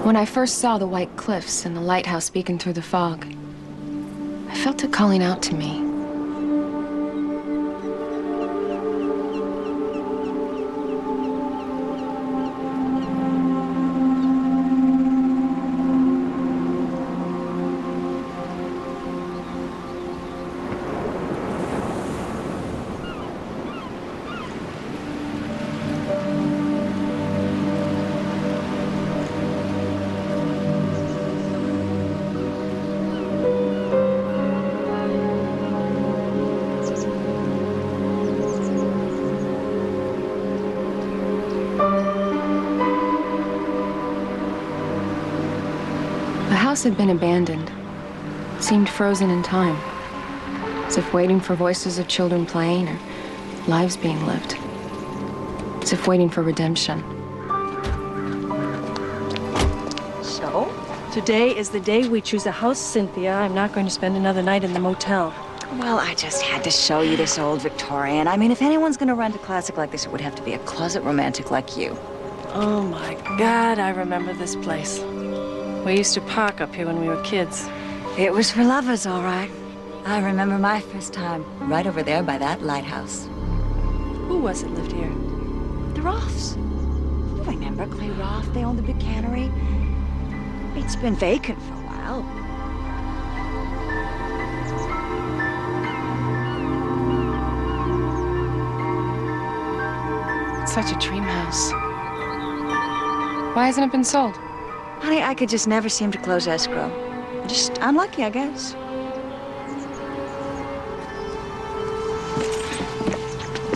When I first saw the white cliffs and the lighthouse beacon through the fog, I felt it calling out to me. The house had been abandoned, seemed frozen in time, as if waiting for voices of children playing or lives being lived, as if waiting for redemption. So, today is the day we choose a house, Cynthia. I'm not going to spend another night in the motel. Well, I just had to show you this old Victorian. I mean, if anyone's gonna rent a classic like this, it would have to be a closet romantic like you. Oh my God, I remember this place. We used to park up here when we were kids. It was for lovers, all right. I remember my first time right over there by that lighthouse. Who was it lived here? The Roffs. You remember Clay Roff? They owned the big cannery. It's been vacant for a while. It's such a dream house. Why hasn't it been sold? Honey, I could just never seem to close escrow. Just unlucky, I guess.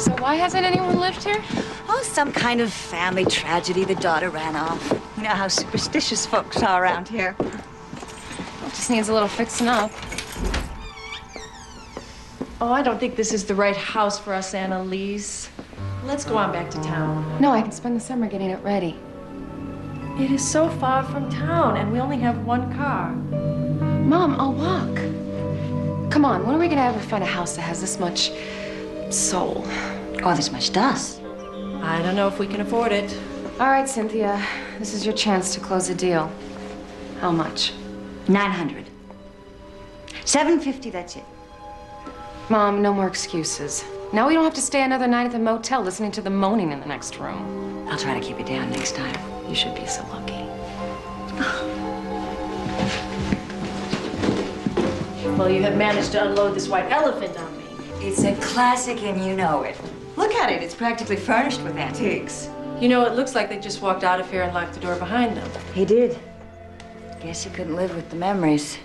So why hasn't anyone lived here? Oh, some kind of family tragedy. The daughter ran off. You know how superstitious folks are around here. It just needs a little fixing up. Oh, I don't think this is the right house for us, Annalisse. Let's go on back to town. No, I can spend the summer getting it ready. It is so far from town, and we only have one car. Mom, I'll walk. Come on, when are we gonna ever find a house that has this much soul? Oh, this much dust. I don't know if we can afford it. All right, Cynthia, this is your chance to close a deal. How much? 900. 750, that's it. Mom, no more excuses. Now we don't have to stay another night at the motel listening to the moaning in the next room. I'll try to keep it down next time. You should be so lucky. Well, you have managed to unload this white elephant on me. It's a classic and you know it. Look at it, it's practically furnished with antiques. You know, it looks like they just walked out of here and locked the door behind them. He did. Guess he couldn't live with the memories.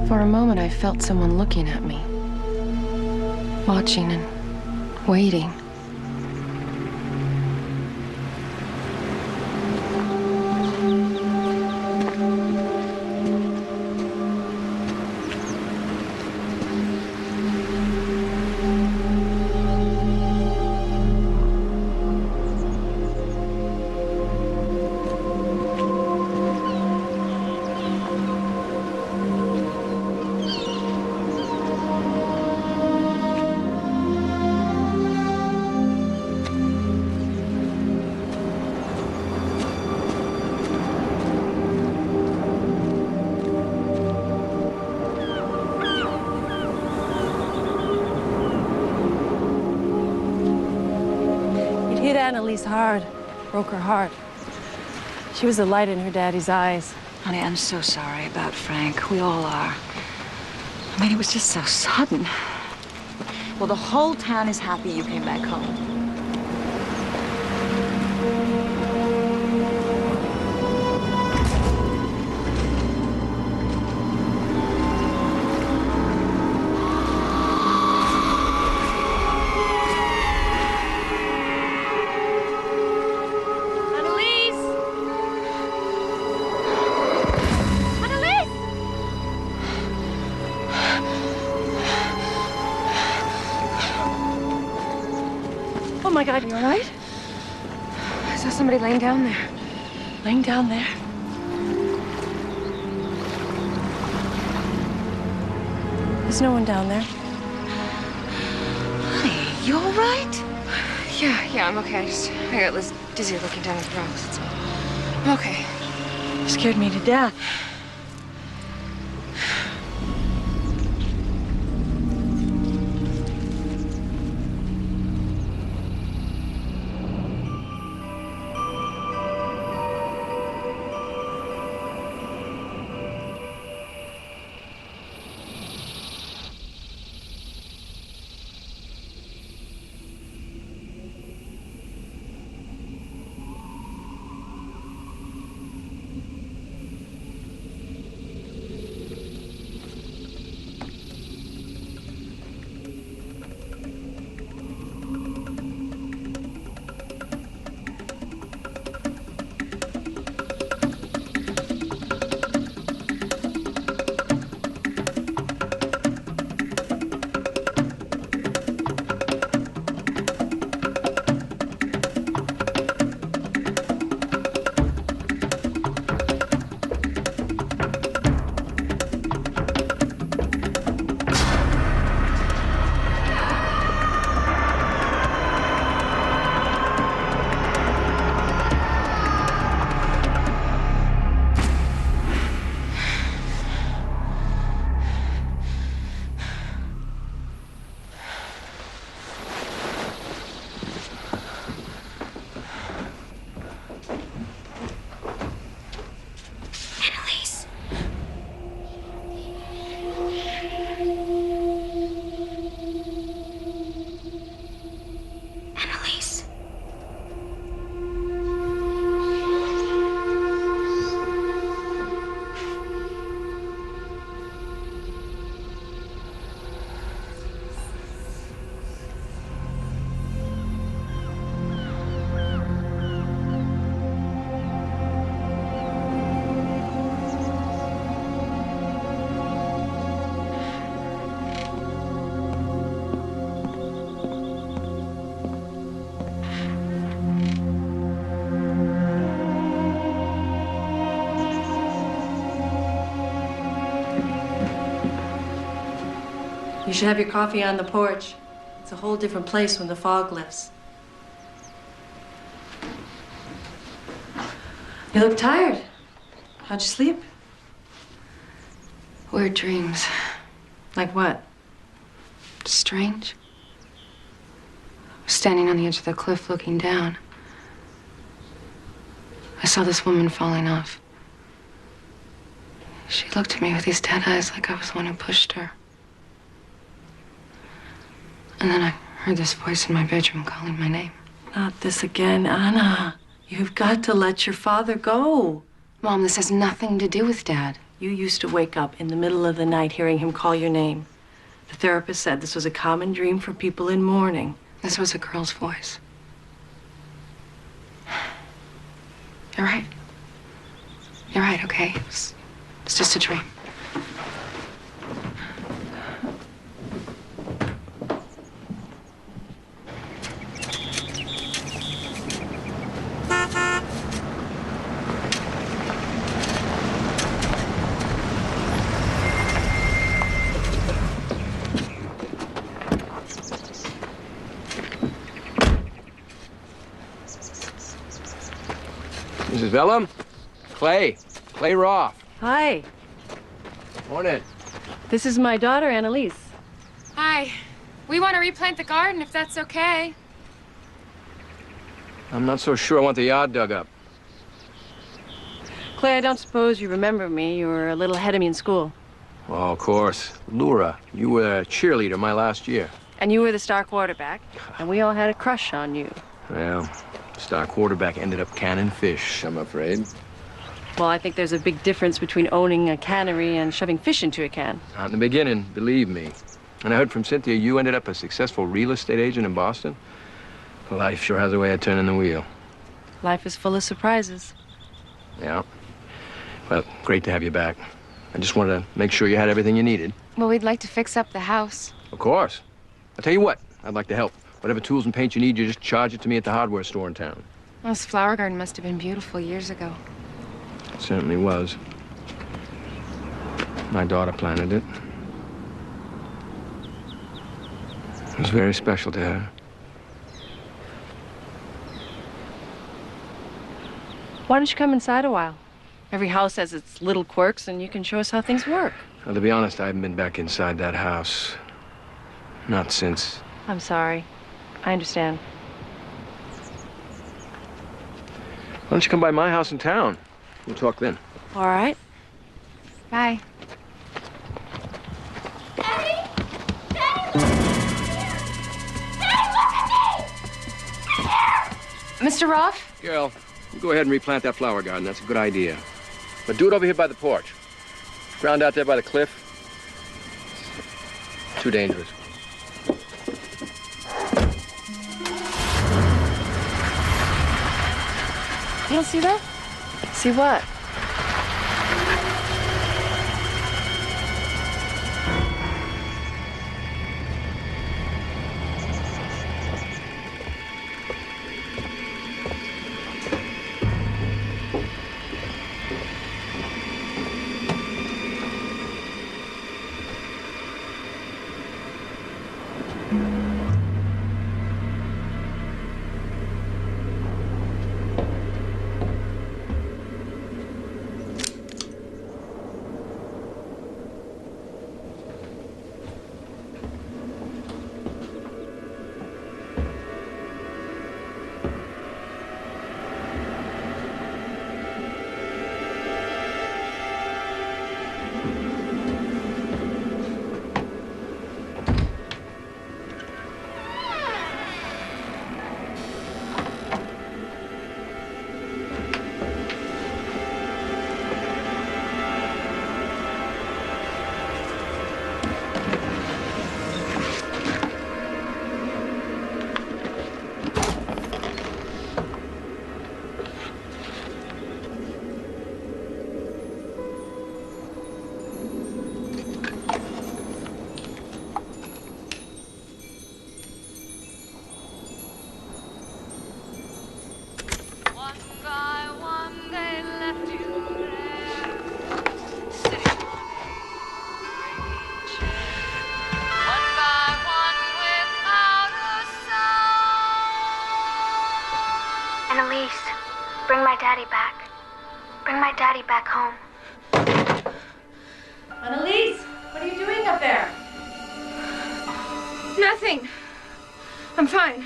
For a moment, I felt someone looking at me, watching and waiting. hit Annalisse hard, broke her heart. She was the light in her daddy's eyes. Honey, I'm so sorry about Frank. We all are. I mean, it was just so sudden. Well, the whole town is happy you came back home. Oh my God, you all right? I saw somebody laying down there. Laying down there? There's no one down there. Honey, you all right? Yeah, I'm okay. I got this dizzy looking down at the rocks. That's all. I'm okay. You scared me to death. You should have your coffee on the porch. It's a whole different place when the fog lifts. You look tired. How'd you sleep? Weird dreams. Like what? Strange. I was standing on the edge of the cliff looking down. I saw this woman falling off. She looked at me with these dead eyes like I was the one who pushed her. And then I heard this voice in my bedroom calling my name. Not this again, Anna. You've got to let your father go. Mom, this has nothing to do with Dad. You used to wake up in the middle of the night hearing him call your name. The therapist said this was a common dream for people in mourning. This was a girl's voice. You're right. You're right, okay? It's just a dream. Mrs. Vellum? Clay Roff. Hi. Morning. This is my daughter, Annalisse. Hi. We want to replant the garden if that's okay. I'm not so sure I want the yard dug up. Clay, I don't suppose you remember me. You were a little ahead of me in school. Oh, of course. Laura, you were a cheerleader my last year. And you were the star quarterback, and we all had a crush on you. Well, star quarterback ended up canning fish, I'm afraid. Well, I think there's a big difference between owning a cannery and shoving fish into a can. Not in the beginning, believe me. And I heard from Cynthia you ended up a successful real estate agent in Boston. Life sure has a way of turning the wheel. Life is full of surprises. Yeah. Well, great to have you back. I just wanted to make sure you had everything you needed. Well, we'd like to fix up the house. Of course. I'll tell you what, I'd like to help. Whatever tools and paint you need, you just charge it to me at the hardware store in town. Well, this flower garden must have been beautiful years ago. It certainly was. My daughter planted it. It was very special to her. Why don't you come inside a while? Every house has its little quirks, and you can show us how things work. Well, to be honest, I haven't been back inside that house. Not since. I'm sorry. I understand. Why don't you come by my house in town? We'll talk then. All right. Bye. Mr. Roff? Girl, you go ahead and replant that flower garden. That's a good idea. But do it over here by the porch. Ground out there by the cliff. Too dangerous. You don't see that? See what? Annalisse, bring my daddy back. Bring my daddy back home. Annalisse, what are you doing up there? Nothing. I'm fine.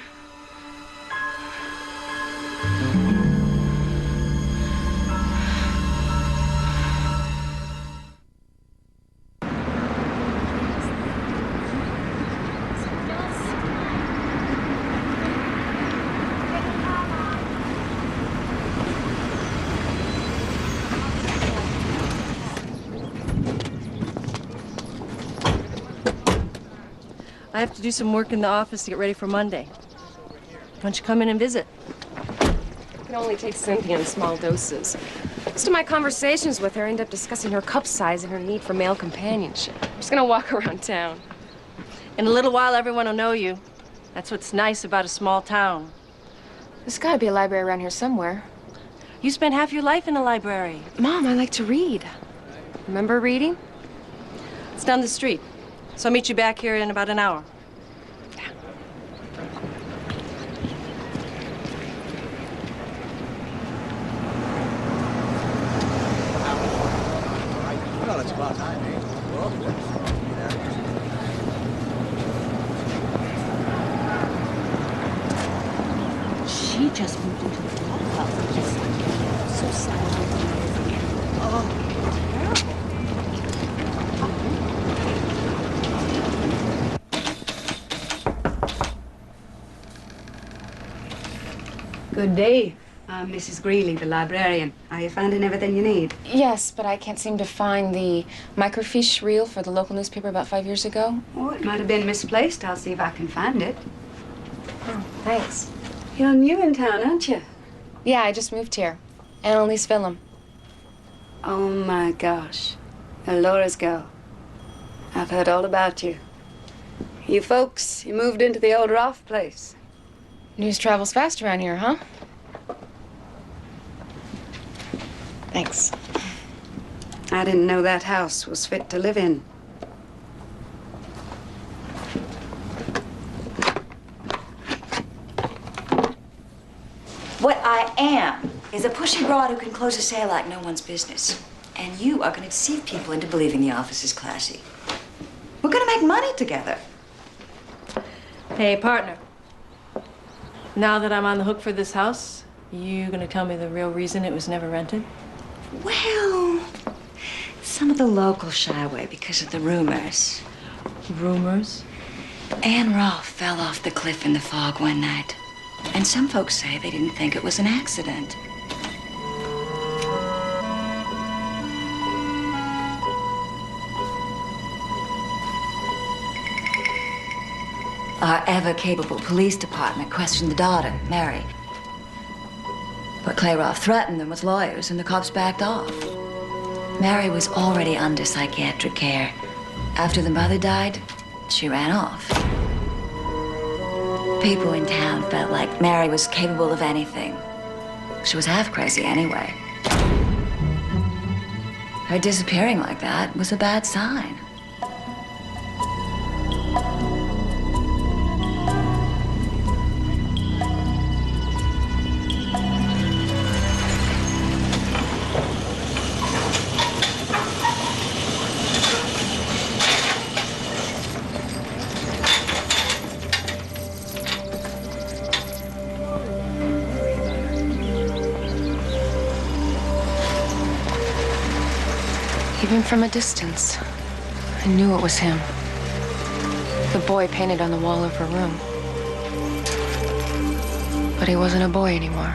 I have to do some work in the office to get ready for Monday. Why don't you come in and visit? I can only take Cynthia in small doses. Most of my conversations with her end up discussing her cup size and her need for male companionship. I'm just gonna walk around town. In a little while, everyone will know you. That's what's nice about a small town. There's gotta be a library around here somewhere. You spent half your life in a library. Mom, I like to read. Remember reading? It's down the street. So I'll meet you back here in about an hour. Well, it's about time, eh? She just moved into the block. It's so sad. Oh, terrible. Good day. I'm Mrs. Greeley, the librarian. Are you finding everything you need? Yes, but I can't seem to find the microfiche reel for the local newspaper about 5 years ago. Oh, it might have been misplaced. I'll see if I can find it. Oh, thanks. You're new in town, aren't you? Yeah, I just moved here. Annalisse Vellum. Oh, my gosh. Laura's girl. I've heard all about you. You folks, you moved into the old Roff place. News travels fast around here, huh? Thanks. I didn't know that house was fit to live in. What I am is a pushy broad who can close a sale like no one's business. And you are going to deceive people into believing the office is classy. We're going to make money together. Hey, partner. Now that I'm on the hook for this house, you gonna tell me the real reason it was never rented? Well, some of the locals shy away because of the rumors. Rumors? Ann Roff fell off the cliff in the fog one night. And some folks say they didn't think it was an accident. Our ever-capable police department questioned the daughter, Mary. But Clay Roff threatened them with lawyers, and the cops backed off. Mary was already under psychiatric care. After the mother died, she ran off. People in town felt like Mary was capable of anything. She was half crazy anyway. Her disappearing like that was a bad sign. Even from a distance, I knew it was him. The boy painted on the wall of her room. But he wasn't a boy anymore.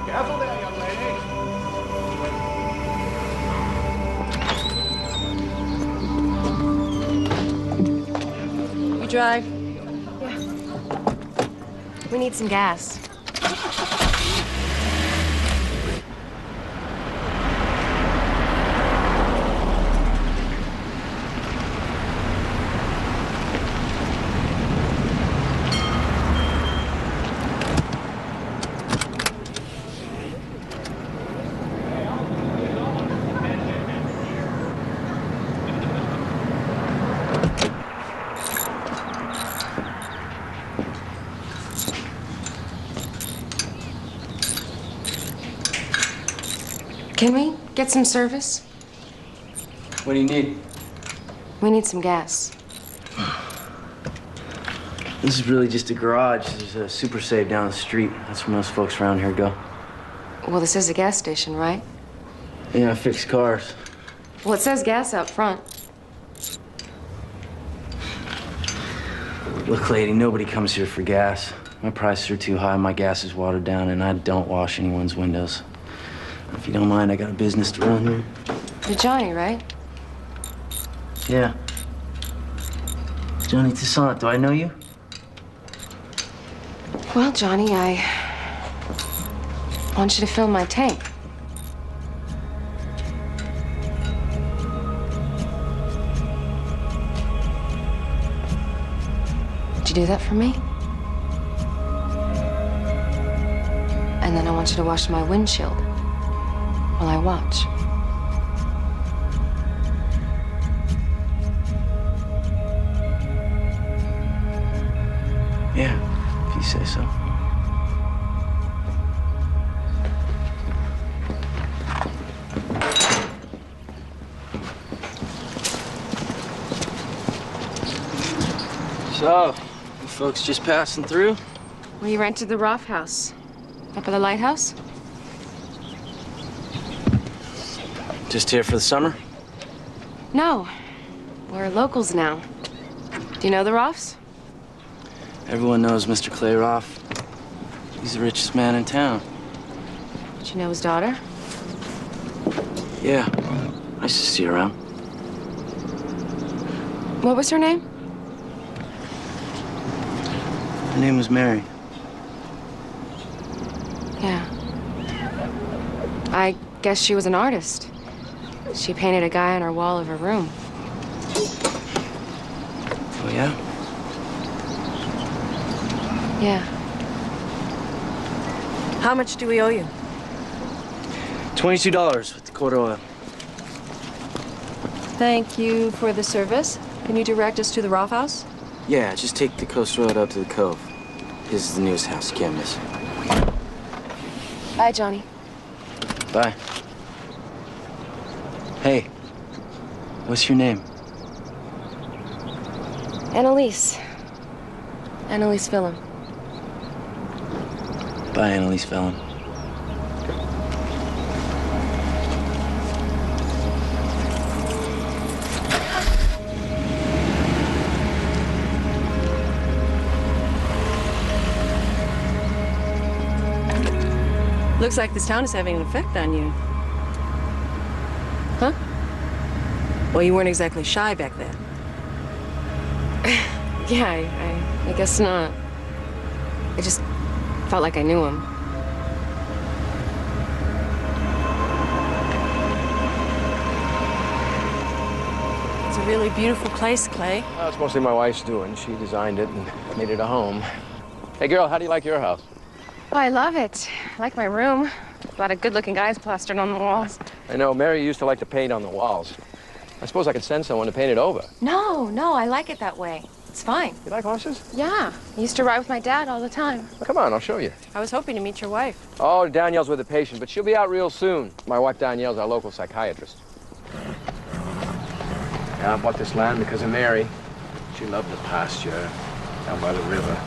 Careful there, young lady. You drive? We need some gas. Can we get some service? What do you need? We need some gas. This is really just a garage. There's a Super Save down the street. That's where most folks around here go. Well, this is a gas station, right? Yeah, I fix cars. Well, it says gas out front. Look, lady, nobody comes here for gas. My prices are too high, my gas is watered down, and I don't wash anyone's windows. If you don't mind, I got a business to run here. You're Johnny, right? Yeah. Johnny Toussaint, do I know you? Well, Johnny, I want you to fill my tank. Would you do that for me? And then I want you to wash my windshield while I watch. Yeah, if you say so. So, you folks just passing through? We rented the Roff house. Up at the lighthouse? Just here for the summer? No. We're locals now. Do you know the Roffs? Everyone knows Mr. Clay Roff. He's the richest man in town. Did you know his daughter? Yeah, I used to see her around. What was her name? Her name was Mary. Yeah. I guess she was an artist. She painted a guy on her wall of her room. Oh, yeah? Yeah. How much do we owe you? $22 with the quarter oil. Thank you for the service. Can you direct us to the Roff house? Yeah, just take the coast road out to the cove. This is the newest house, you can't miss it. Bye, Johnny. Bye. Hey, what's your name? Annalisse. Annalisse Vellum. Bye, Annalisse Vellum. Looks like this town is having an effect on you. Huh? Well, you weren't exactly shy back then. Yeah, I guess not. I just felt like I knew him. It's a really beautiful place, Clay. Well, it's mostly my wife's doing. She designed it and made it a home. Hey, girl, how do you like your house? Oh, I love it. I like my room. A lot of good-looking guys plastered on the walls. I know, Mary used to like to paint on the walls. I suppose I could send someone to paint it over. No, I like it that way. It's fine. You like horses? Yeah, I used to ride with my dad all the time. Well, come on, I'll show you. I was hoping to meet your wife. Oh, Danielle's with a patient, but she'll be out real soon. My wife Danielle's our local psychiatrist. Yeah, I bought this land because of Mary. She loved the pasture down by the river.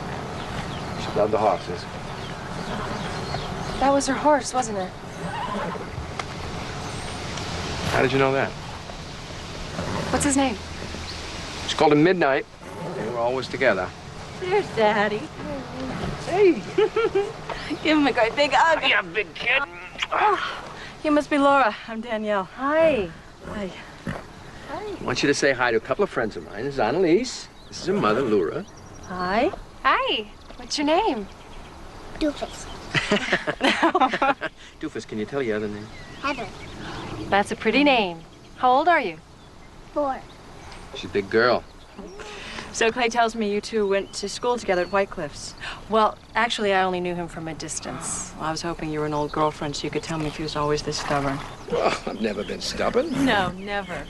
She loved the horses. That was her horse, wasn't it? How did you know that? What's his name? She called him Midnight. They were always together. There's Daddy. Hey. Give him a great big hug. Yeah, big kid. Oh, you must be Laura. I'm Danielle. Hi. Hi. I want you to say hi to a couple of friends of mine. This is Annalisse. This is her mother, Laura. Hi. Hi. What's your name? Doofus. Doofus, can you tell your other name? Heather. That's a pretty name. How old are you? 4. She's a big girl. So Clay tells me you two went to school together at White Cliffs. Well, actually, I only knew him from a distance. Well, I was hoping you were an old girlfriend so you could tell me if he was always this stubborn. Well, I've never been stubborn. No, never.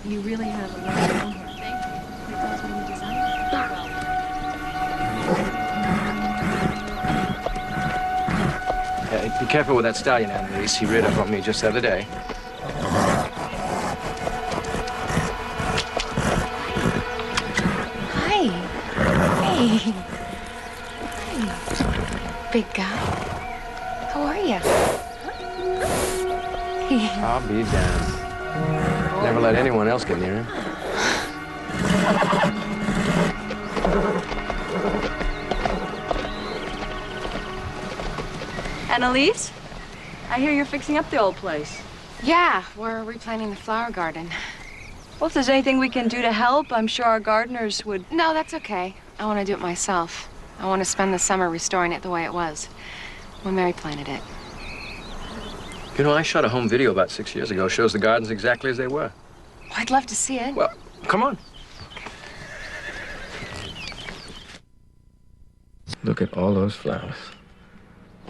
You really have a nice home here. Thank you. It does when you design it. Yeah, be careful with that stallion, Annalise. He reared up on me just the other day. Hi. Hey. Hi. Big guy. How are you? I'll be damned. Never let anyone else get near him. Annalisse, I hear you're fixing up the old place. Yeah, we're replanting the flower garden. Well, if there's anything we can do to help, I'm sure our gardeners would. No, that's okay. I want to do it myself. I want to spend the summer restoring it the way it was when Mary planted it. You know, I shot a home video about 6 years ago. Shows the gardens exactly as they were. Oh, I'd love to see it. Well, come on. Look at all those flowers.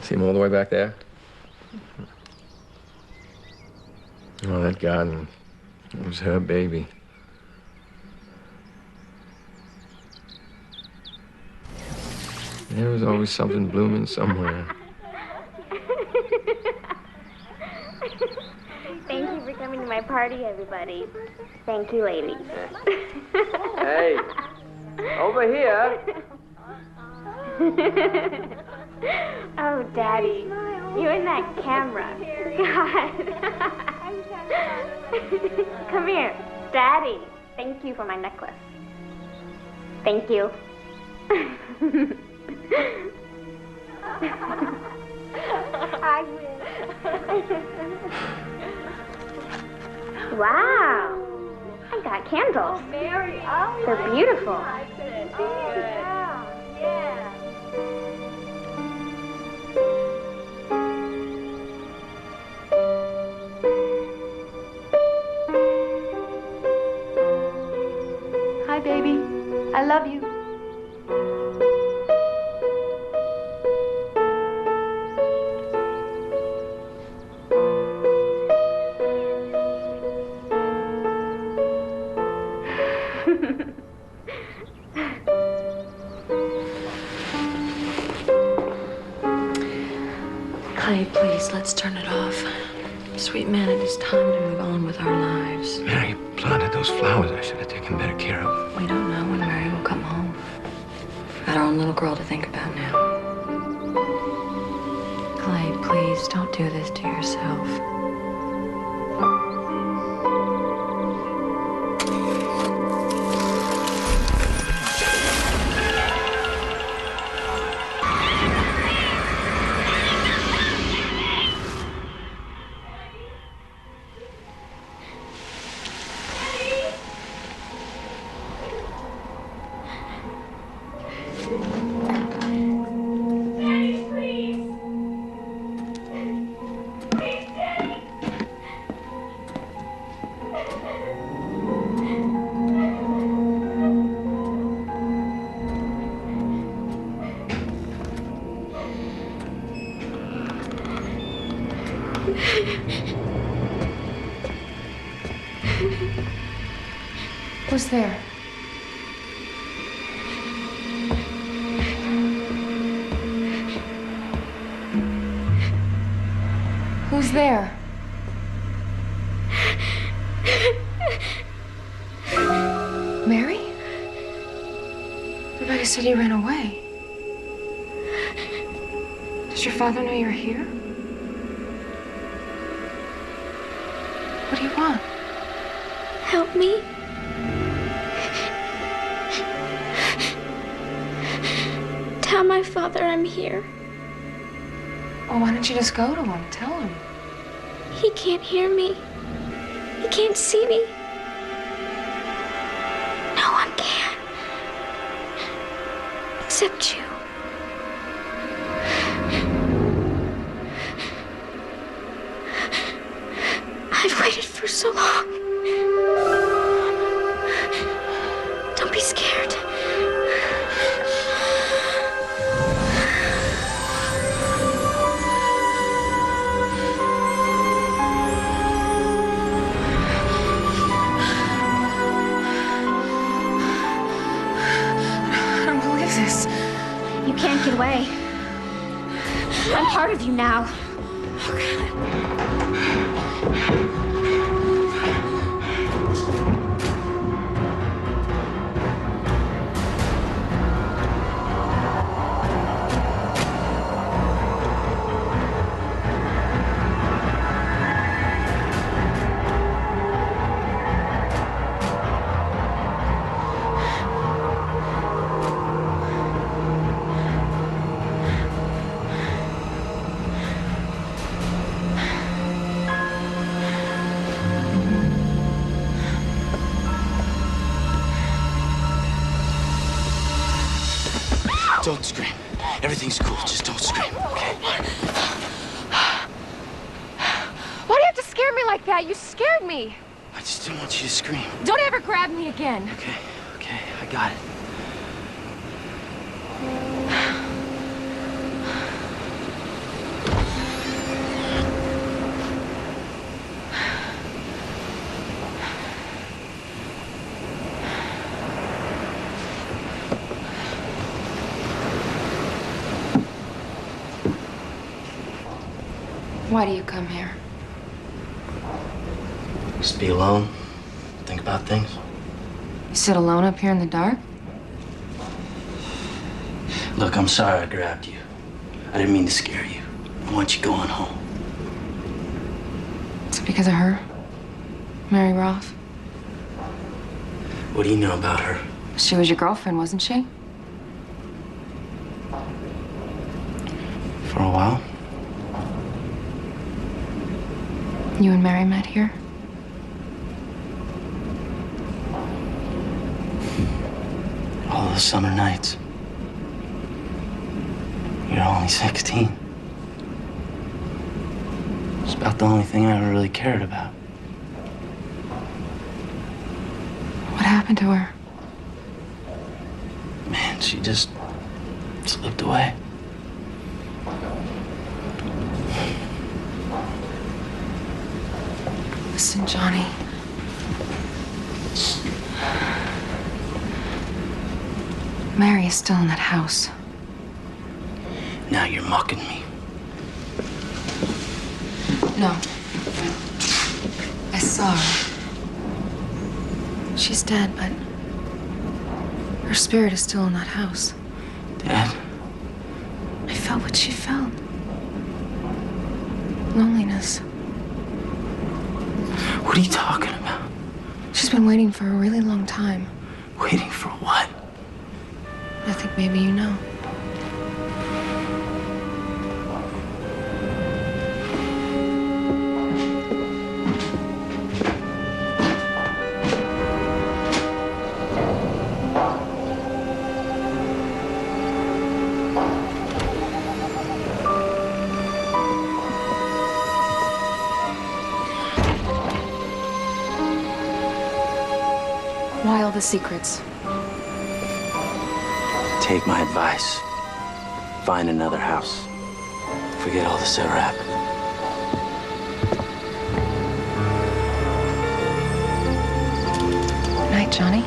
See them all the way back there? Oh, that garden. It was her baby. There was always something blooming somewhere. Thank you for coming to my party, everybody. Thank you, ladies. Hey. Over here. Oh, Daddy, you and that camera. God. Come here. Daddy, thank you for my necklace. Thank you. I will. Wow. I got candles. Oh, Mary, oh, they're beautiful. Yeah. Hi, baby. I love you. Clay, please, let's turn it off. Sweet man, it is time to move on with our lives. Mary planted those flowers. I should have taken better care of. We don't know when Mary will come home. Got our own little girl to think about now. Clay, please, don't do this to yourself. Who's there? Who's there? Mary? Everybody said you ran away. Does your father know you're here? What do you want? Help me. Tell my father I'm here. Well, why don't you just go to him? Tell him. He can't hear me. He can't see me. No one can. Except you. I've waited for so long. Don't be scared. I don't believe this. You can't get away. I'm part of you now. Don't scream. Everything's cool. Just don't scream, okay? Why do you have to scare me like that? You scared me. I just didn't want you to scream. Don't ever grab me again. Okay, I got it. Why do you come here? Just be alone. Think about things. You sit alone up here in the dark? Look, I'm sorry I grabbed you. I didn't mean to scare you. I want you going home. Is it because of her? Mary Roff? What do you know about her? She was your girlfriend, wasn't she? For a while. You and Mary met here? All those summer nights. You're only 16. It's about the only thing I ever really cared about. What happened to her? Man, she just slipped away. Listen, Johnny. Mary is still in that house. Now you're mocking me. No. I saw her. She's dead, but her spirit is still in that house. Dad? I felt what she felt. Loneliness. What are you talking about? She's been waiting for a really long time. Waiting for what? I think maybe you know. Why all the secrets? Take my advice. Find another house. Forget all this ever happened. Good night, Johnny.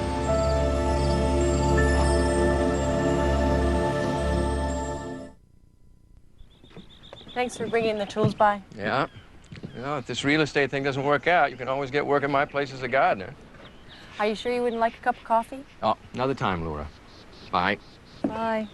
Thanks for bringing the tools by. Yeah. You know, if this real estate thing doesn't work out, you can always get work at my place as a gardener. Are you sure you wouldn't like a cup of coffee? Oh, another time, Laura. Bye. Bye.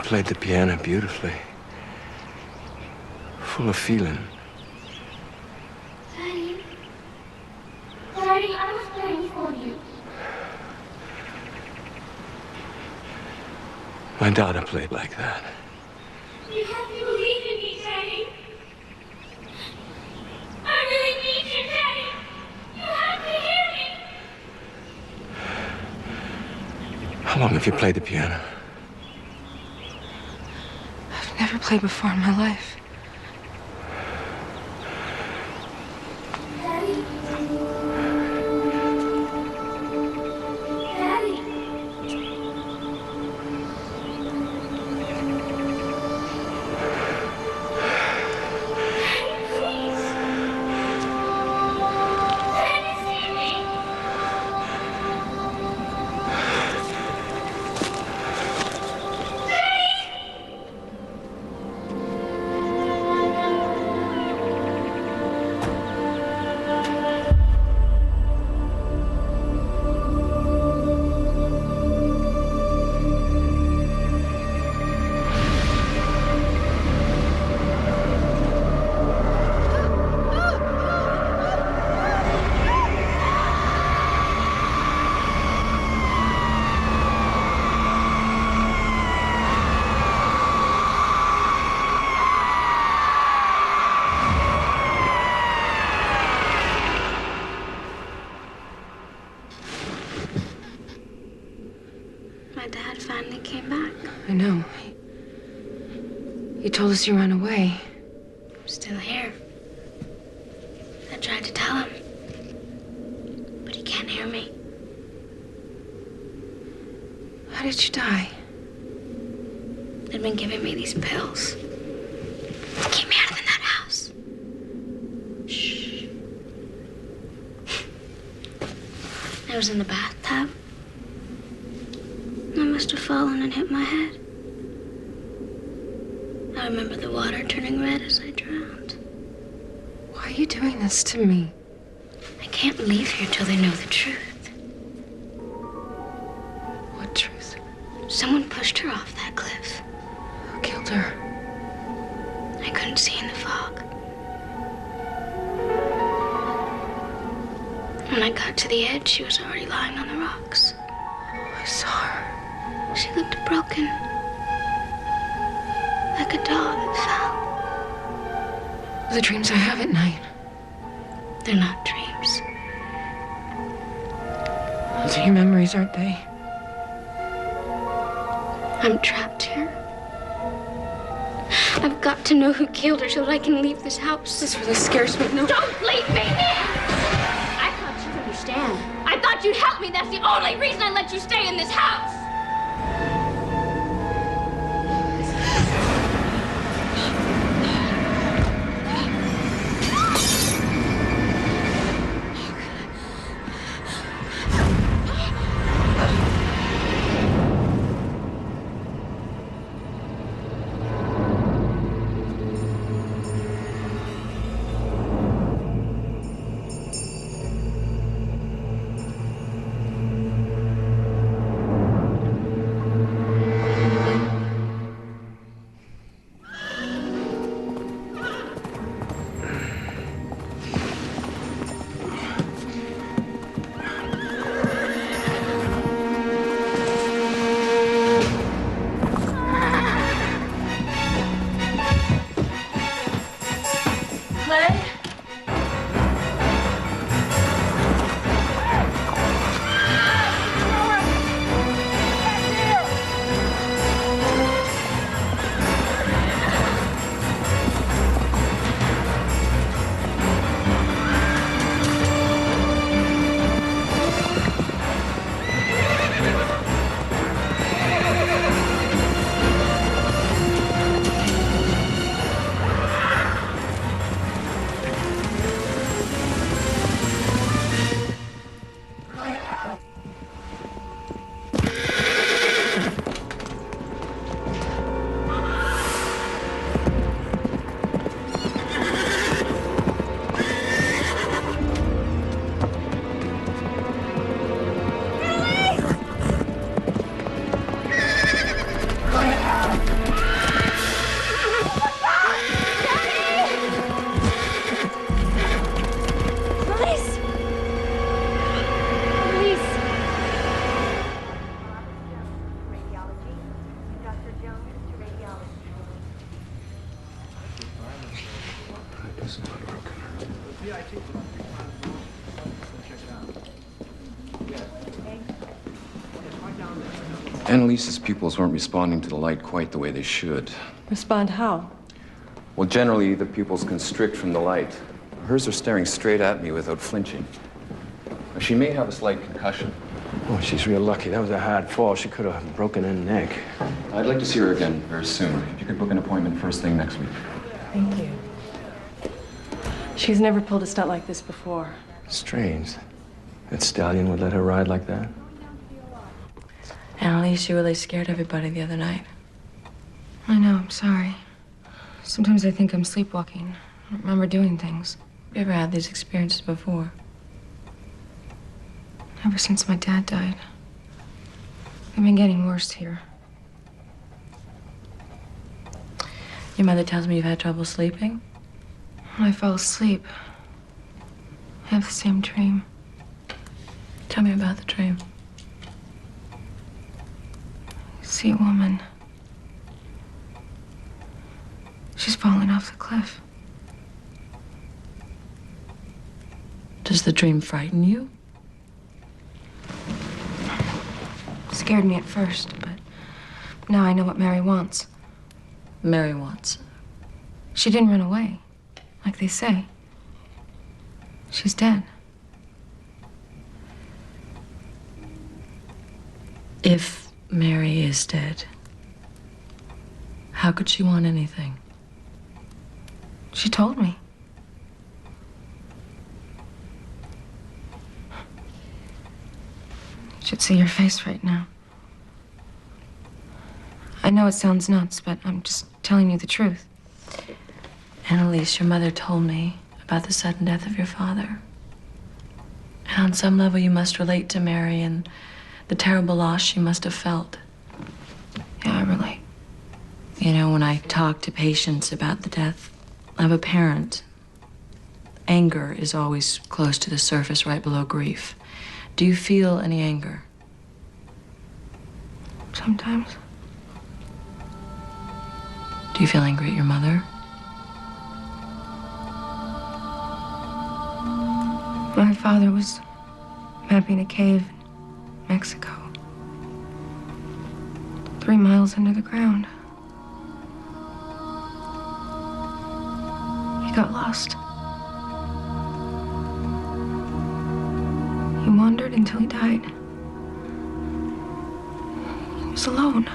Played the piano beautifully. Full of feeling. Daddy. Daddy, I was praying for you. My daughter played like that. You have to believe in me, Daddy. I really need you, Daddy. You have to hear me. How long have you played the piano? I've never played before in my life. Daddy. Daddy. my dad finally came back. I know. He told us you ran away. I'm still here. I tried to tell him, but he can't hear me. How did you die? They'd been giving me these pills. Keep me out of that house. Shh. I was in the bathtub. I must have fallen and hit my head. I remember the water turning red as I drowned. Why are you doing this to me? I can't leave here till they know the truth. What truth? Someone pushed her off that cliff. Who killed her? I couldn't see in the fog. When I got to the edge, she was already lying on the rocks. I saw her. She looked broken. Like a doll that fell. The dreams I have at night. They're not dreams. Those are your memories, aren't they? I'm trapped here. I've got to know who killed her so that I can leave this house. This really scares me. No. Don't leave me! I thought you'd understand. I thought you'd help me. That's the only reason I let you stay in this house. Annalise's pupils weren't responding to the light quite the way they should. Respond how? Well, generally, the pupils constrict from the light. Hers are staring straight at me without flinching. She may have a slight concussion. Oh, she's real lucky. That was a hard fall. She could have broken her neck. I'd like to see her again very soon. If you could book an appointment first thing next week. Thank you. She's never pulled a stunt like this before. Strange. That stallion would let her ride like that? Annalise, you really scared everybody the other night. I know, I'm sorry. Sometimes I think I'm sleepwalking. I don't remember doing things. You ever had these experiences before? Ever since my dad died. They've been getting worse here. Your mother tells me you've had trouble sleeping? When I fell asleep, I have the same dream. Tell me about the dream. I see a woman. She's falling off the cliff. Does the dream frighten you? Scared me at first, but now I know what Mary wants. Mary wants. She didn't run away, like they say. She's dead. If Mary is dead, how could she want anything? She told me. You should see your face right now. I know it sounds nuts, but I'm just telling you the truth. Annalisse, your mother told me about the sudden death of your father. And on some level, you must relate to Mary and the terrible loss she must have felt. Yeah, I relate. You know, when I talk to patients about the death of a parent, anger is always close to the surface, right below grief. Do you feel any anger? Sometimes. Do you feel angry at your mother? My father was mapping a cave in Mexico. 3 miles under the ground. He got lost. He wandered until he died. He was alone.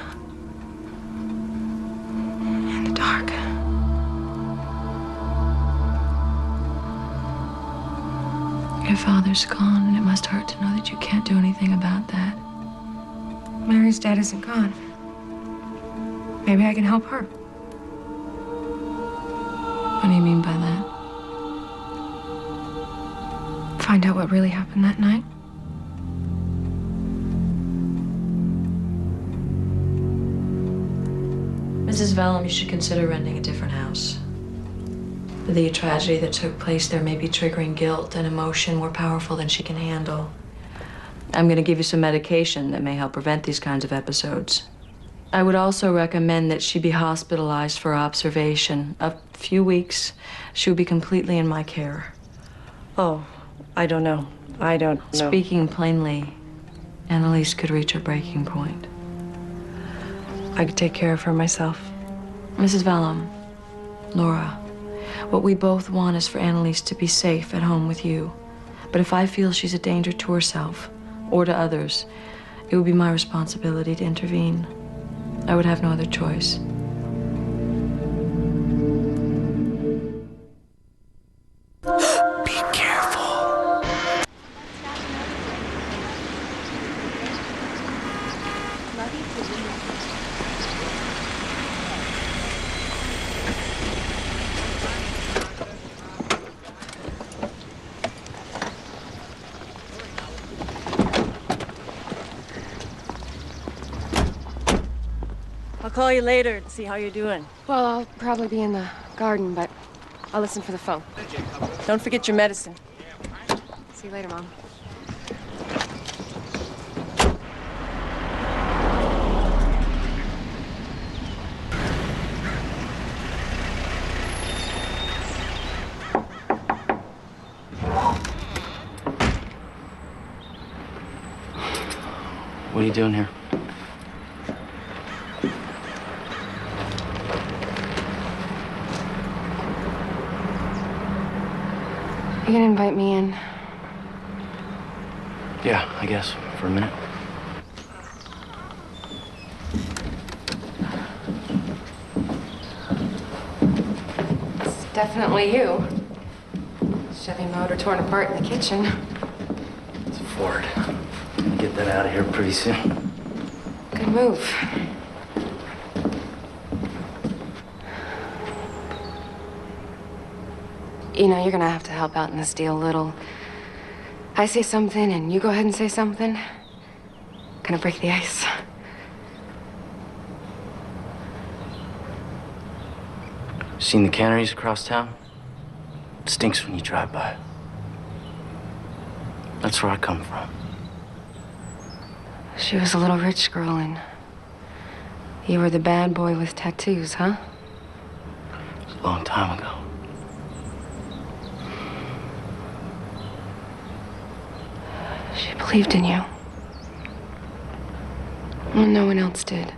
In the dark. Your father's gone, and it must hurt to know that you can't do anything about that. Mary's dad isn't gone. Maybe I can help her. What do you mean by that? Find out what really happened that night. Mrs. Vellum, you should consider renting a different house. The tragedy that took place there may be triggering guilt and emotion more powerful than she can handle. I'm going to give you some medication that may help prevent these kinds of episodes. I would also recommend that she be hospitalized for observation. A few weeks, she will be completely in my care. Oh, I don't know. I don't know. Speaking plainly, Annalisse could reach her breaking point. I could take care of her myself. Mrs. Vellum, Laura, what we both want is for Annalisse to be safe at home with you. But if I feel she's a danger to herself or to others, it would be my responsibility to intervene. I would have no other choice. Be careful. I'll call you later to see how you're doing. Well, I'll probably be in the garden, but I'll listen for the phone. Don't forget your medicine. See you later, Mom. What are you doing here? You can invite me in. Yeah, I guess, for a minute. It's definitely you. Chevy motor torn apart in the kitchen. It's a Ford. I'm gonna get that out of here pretty soon. Good move. You know, you're gonna have to help out in this deal a little. I say something and you go ahead and say something. Gonna break the ice. Seen the canneries across town? It stinks when you drive by. That's where I come from. She was a little rich girl and you were the bad boy with tattoos, huh? It was a long time ago. She believed in you. Well, no one else did.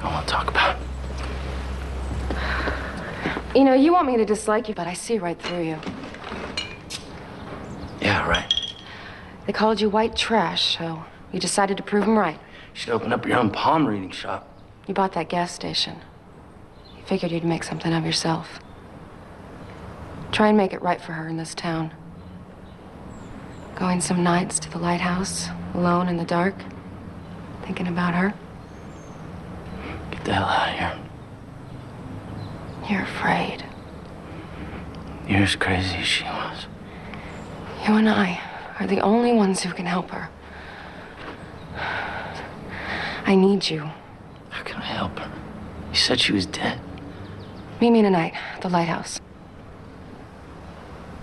I won't talk about it. You know, you want me to dislike you, but I see right through you. Yeah, right. They called you white trash, so you decided to prove them right. You should open up your own palm reading shop. You bought that gas station. You figured you'd make something of yourself. Try and make it right for her in this town. Going some nights to the lighthouse, alone in the dark, thinking about her. Get the hell out of here. You're afraid. You're as crazy as she was. You and I are the only ones who can help her. I need you. How can I help her? You said she was dead. Meet me tonight at the lighthouse.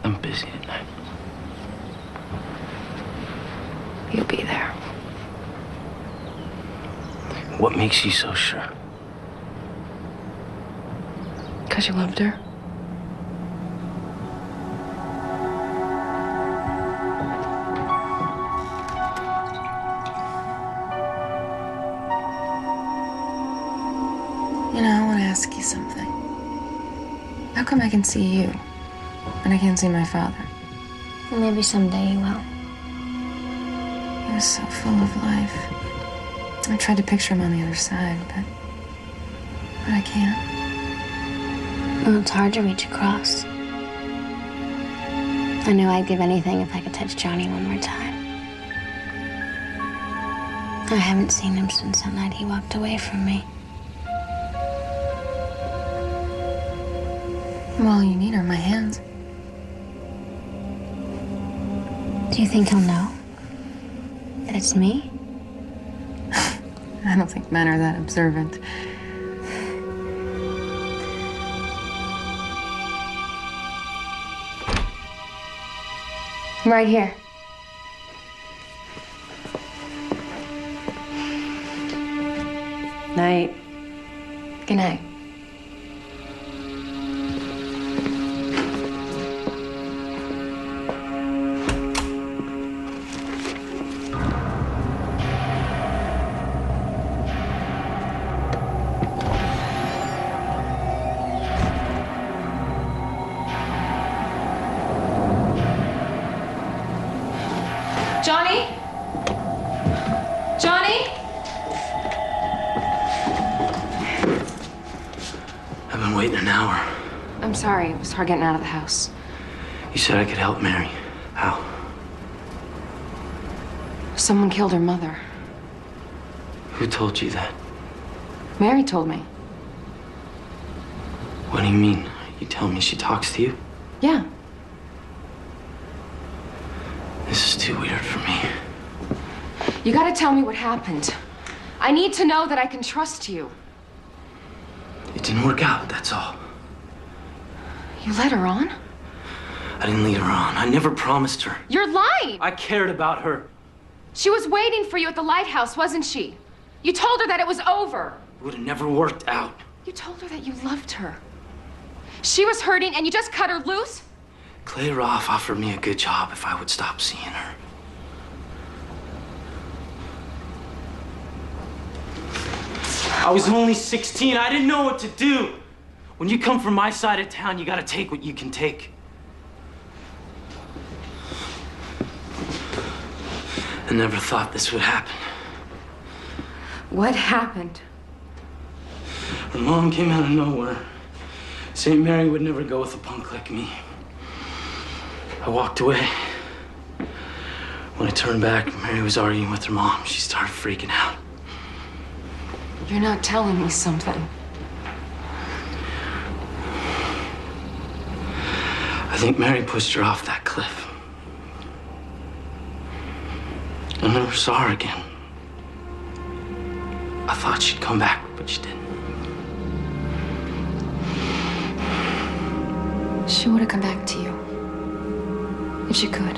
I'm busy tonight. You'll be there. What makes you so sure? Because you loved her? You know, I want to ask you something. How come I can see you, and I can't see my father? Maybe someday you will. He was so full of life. I tried to picture him on the other side, but I can't. Well, it's hard to reach across. I know I'd give anything if I could touch Johnny one more time. I haven't seen him since that night he walked away from me. Well, all you need are my hands. Do you think he'll know that it's me? I don't think men are that observant. I'm right here. Night. Good night. Johnny? Johnny? I've been waiting an hour. I'm sorry. It was hard getting out of the house. You said I could help Mary. How? Someone killed her mother. Who told you that? Mary told me. What do you mean? You tell me she talks to you? Yeah. This is too weird for me. You gotta tell me what happened. I need to know that I can trust you. It didn't work out, that's all. You led her on? I didn't lead her on. I never promised her. You're lying! I cared about her. She was waiting for you at the lighthouse, wasn't she? You told her that it was over. It would have never worked out. You told her that you loved her. She was hurting and you just cut her loose? Clay Roff offered me a good job if I would stop seeing her. I was only 16. I didn't know what to do. When you come from my side of town, you gotta take what you can take. I never thought this would happen. What happened? Her mom came out of nowhere. St. Mary would never go with a punk like me. I walked away. When I turned back, Mary was arguing with her mom. She started freaking out. You're not telling me something. I think Mary pushed her off that cliff. I never saw her again. I thought she'd come back, but she didn't. She would have come back to you. If she could.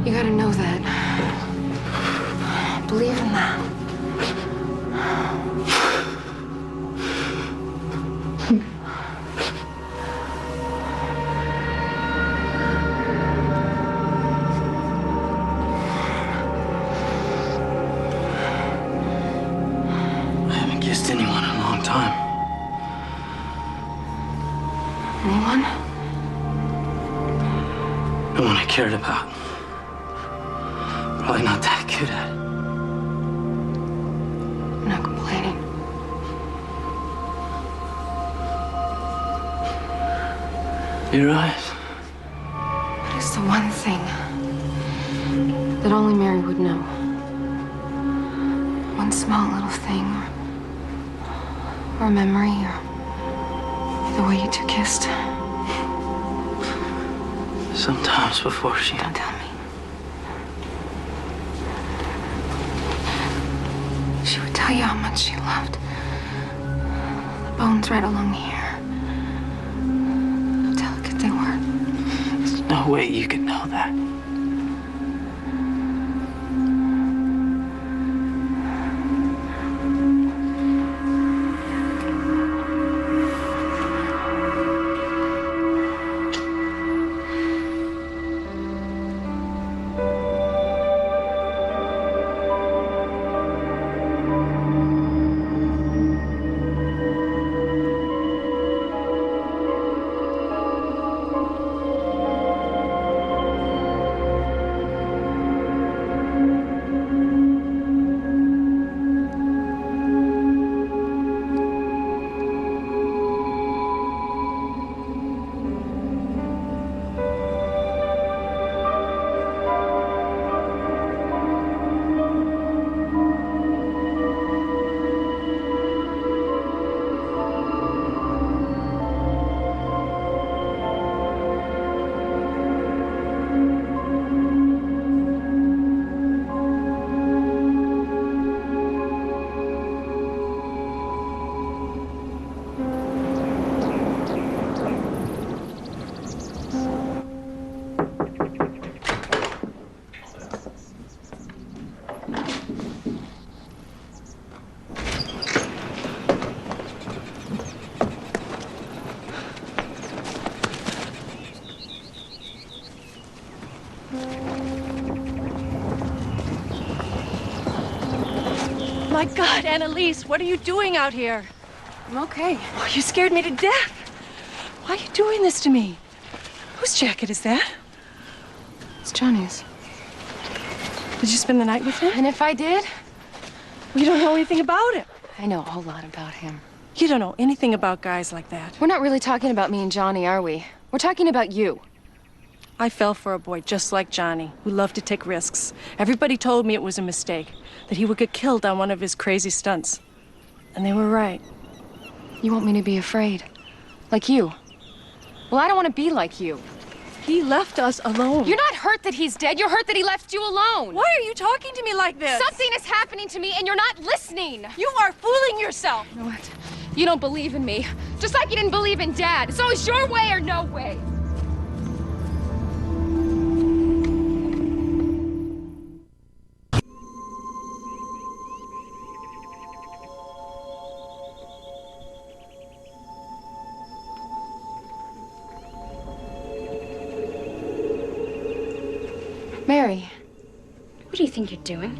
You gotta know that. Believe in that. and one I cared about. Probably not that good at it. I'm not complaining. Your eyes. What is the one thing that only Mary would know? One small little thing, or a memory, or the way you two kissed. Sometimes before she... Don't tell me. She would tell you how much she loved the bones right along here. How delicate they were. There's no way you could know that. My God, Annalisse, what are you doing out here? I'm okay. Oh, you scared me to death. Why are you doing this to me? Whose jacket is that? It's Johnny's. Did you spend the night with him? And if I did? You don't know anything about him. I know a whole lot about him. You don't know anything about guys like that. We're not really talking about me and Johnny, are we? We're talking about you. I fell for a boy just like Johnny, who loved to take risks. Everybody told me it was a mistake, that he would get killed on one of his crazy stunts. And they were right. You want me to be afraid? Like you? Well, I don't want to be like you. He left us alone. You're not hurt that he's dead. You're hurt that he left you alone. Why are you talking to me like this? Something is happening to me and you're not listening. You are fooling yourself. You know what? You don't believe in me. Just like you didn't believe in Dad. It's always your way or no way. Mary. What do you think you're doing?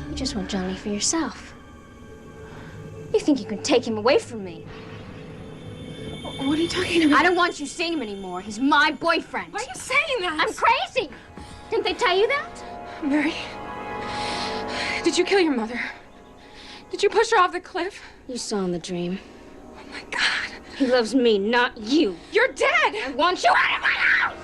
You just want Johnny for yourself. You think you can take him away from me? What are you talking about? I don't want you seeing him anymore. He's my boyfriend. Why are you saying that? I'm crazy. Didn't they tell you that? Mary, did you kill your mother? Did you push her off the cliff? You saw in the dream. Oh my God. He loves me, not you. You're dead! I want you out of my house!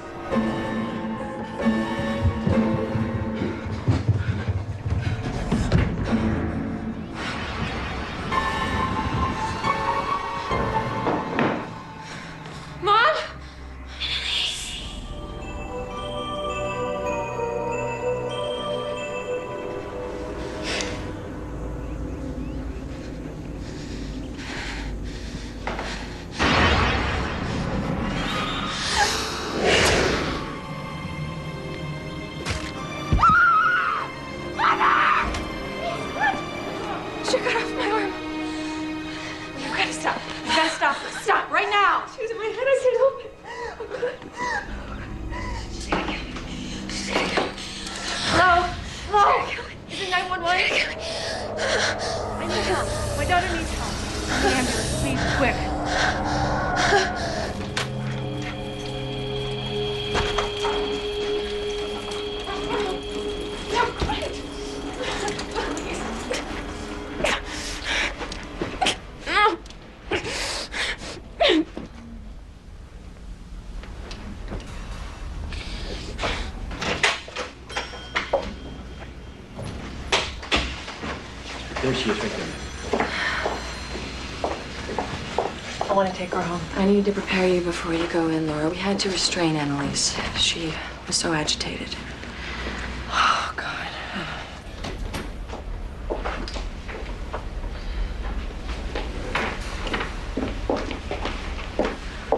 Mom? She got off my arm. You gotta stop. You gotta stop. Stop right now. She's in my head. I can't help it. She's gonna kill me. She's gonna kill me. Hello? Hello? Is it 911? My daughter needs help. An ambulance, please, quick. There she is, right there. I want to take her home. I needed to prepare you before you go in, Laura. We had to restrain Annalisse. She was so agitated. Oh, God.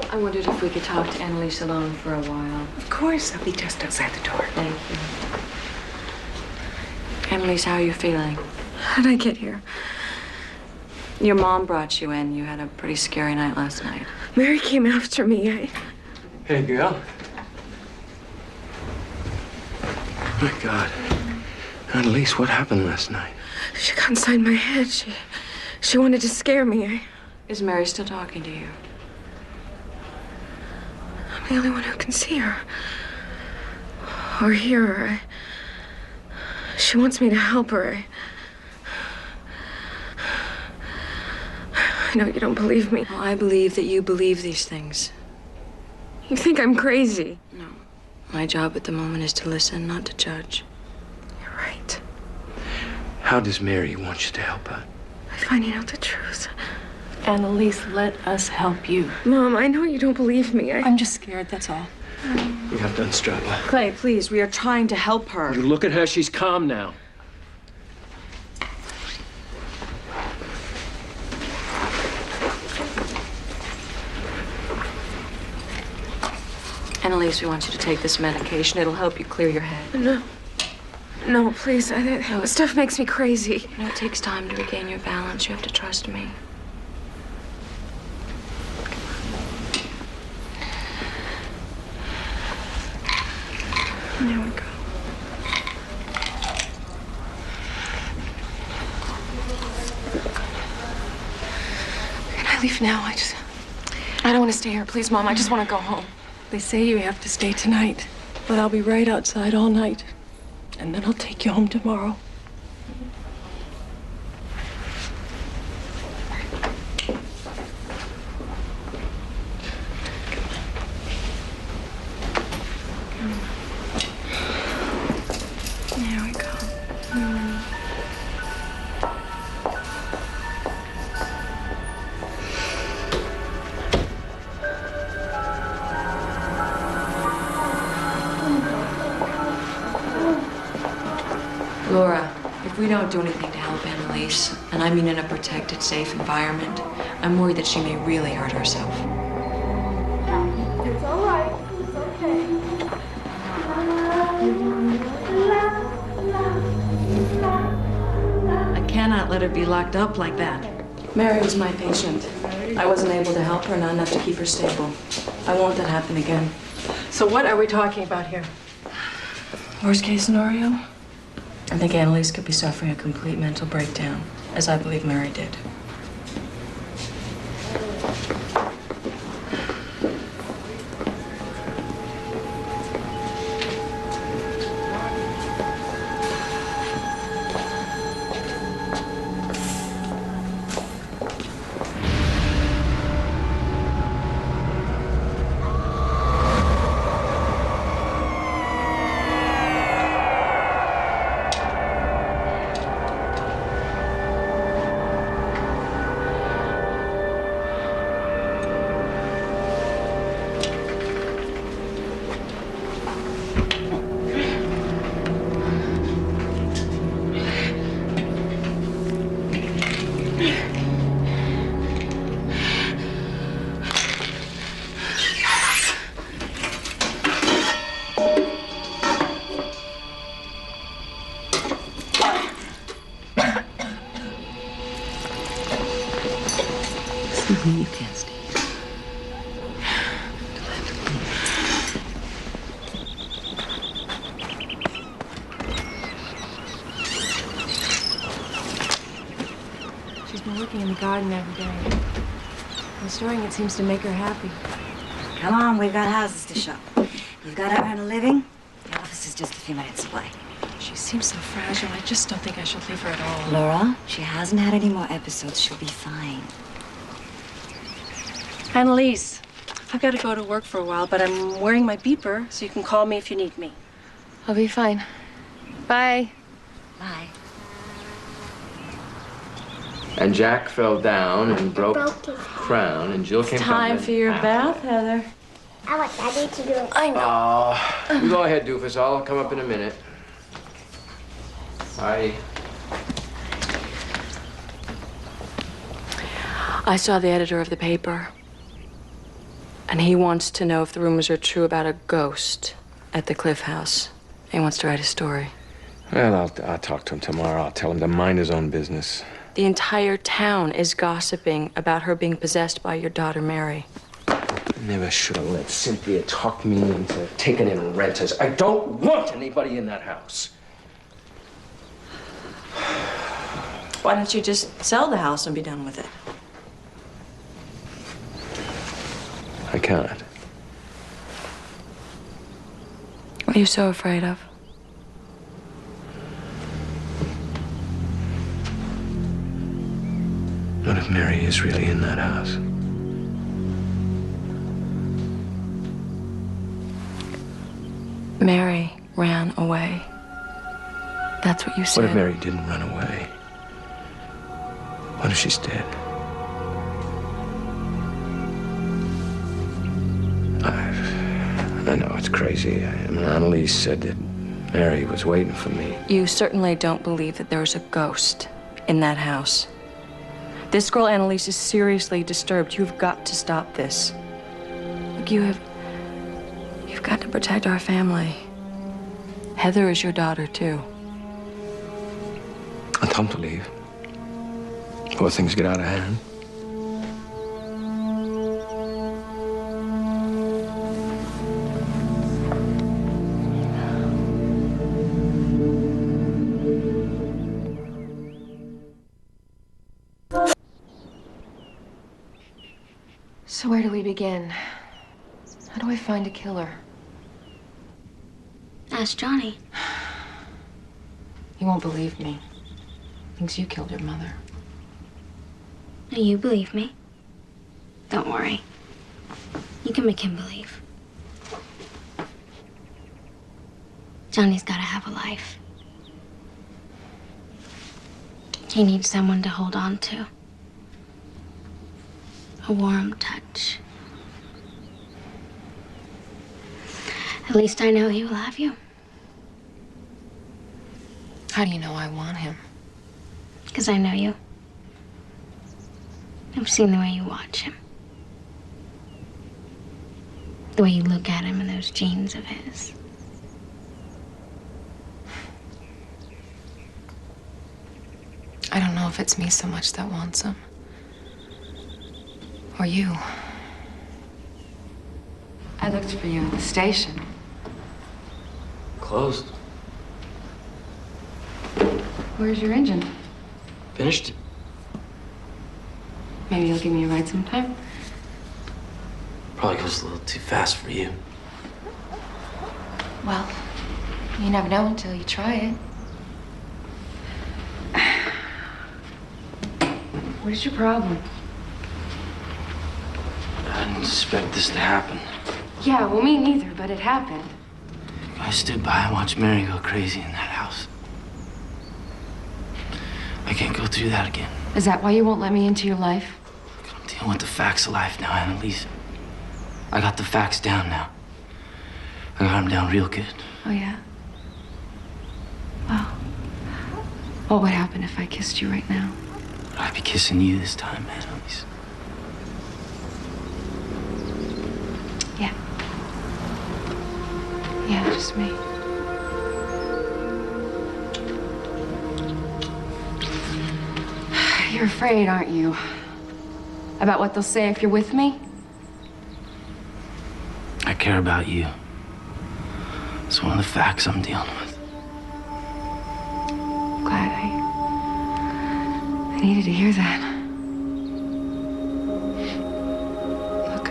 I wondered if we could talk to Annalisse alone for a while. Of course, I'll be just outside the door. Thank you. Annalisse, how are you feeling? How did I get here? Your mom brought you in. You had a pretty scary night last night. Mary came after me. Hey, girl. My God. Annalisse, what happened last night? She got inside my head. She wanted to scare me. Is Mary still talking to you? I'm the only one who can see her. Or hear her. She wants me to help her. I know you don't believe me. Well, I believe that you believe these things. You think I'm crazy. No. My job at the moment is to listen, not to judge. You're right. How does Mary want you to help her? By finding out the truth. Annalisse, let us help you. Mom, I know you don't believe me. I'm just scared, that's all. You have to unstrap her. Clay, please, we are trying to help her. You look at her, she's calm now. Annalisse, we want you to take this medication. It'll help you clear your head. No. No, please. That stuff makes me crazy. You know, it takes time to regain your balance. You have to trust me. There we go. Can I leave now? I don't want to stay here. Please, Mom. I just want to go home. They say you have to stay tonight, but I'll be right outside all night. And then I'll take you home tomorrow. There we go. Laura, if we don't do anything to help Annalisse, and I mean in a protected, safe environment, I'm worried that she may really hurt herself. It's all right. It's okay. I cannot let her be locked up like that. Mary was my patient. I wasn't able to help her, not enough to keep her stable. I won't let that happen again. So what are we talking about here? Worst case scenario? I think Annalisse could be suffering a complete mental breakdown, as I believe Mary did. You can't stay here. She's been working in the garden every day. Restoring it seems to make her happy. Come on, we've got houses to show. You've got to earn a living. The office is just a few minutes away. She seems so fragile. I just don't think I should leave her at all. Laura, she hasn't had any more episodes. She'll be fine. Annalisse, I've got to go to work for a while, but I'm wearing my beeper, so you can call me if you need me. I'll be fine. Bye. Bye. And Jack fell down and broke his crown, and Jill came Time for your bath, Heather. I want Daddy to do it. I know. You go ahead, doofus. I'll come up in a minute. Bye. I saw the editor of the paper, and he wants to know if the rumors are true about a ghost at the Cliff House. He wants to write a story. Well, I'll talk to him tomorrow. I'll tell him to mind his own business. The entire town is gossiping about her being possessed by your daughter, Mary. I never should have let Cynthia talk me into taking in renters. I don't want anybody in that house. Why don't you just sell the house and be done with it? I can't. What are you so afraid of? What if Mary is really in that house? Mary ran away. That's what you said. What if Mary didn't run away? What if she's dead? I know it's crazy. I mean, Annalisse said that Mary was waiting for me. You certainly don't believe that there's a ghost in that house. This girl, Annalisse, is seriously disturbed. You've got to stop this. Look, you've got to protect our family. Heather is your daughter, too. I'll tell him to leave before things get out of hand. So where do we begin? How do I find a killer? Ask Johnny. He won't believe me. Thinks you killed your mother. Do you believe me? Don't worry. You can make him believe. Johnny's gotta have a life. He needs someone to hold on to. A warm touch. At least I know he will have you. How do you know I want him? Because I know you. I've seen the way you watch him. The way you look at him in those jeans of his. I don't know if it's me so much that wants him. Or you. I looked for you at the station. Closed. Where's your engine? Finished? Maybe you'll give me a ride sometime? Probably goes a little too fast for you. Well, you never know until you try it. What is your problem? I didn't expect this to happen. Yeah, well, me neither, but it happened. I stood by and watched Mary go crazy in that house. I can't go through that again. Is that why you won't let me into your life? I'm dealing with the facts of life now, Annalisse. I got the facts down now. I got them down real good. Oh, yeah? Well, what would happen if I kissed you right now? I'd be kissing you this time, Annalisse. Yeah. Yeah, just me. You're afraid, aren't you? About what they'll say if you're with me? I care about you. It's one of the facts I'm dealing with. Glad I needed to hear that. Look,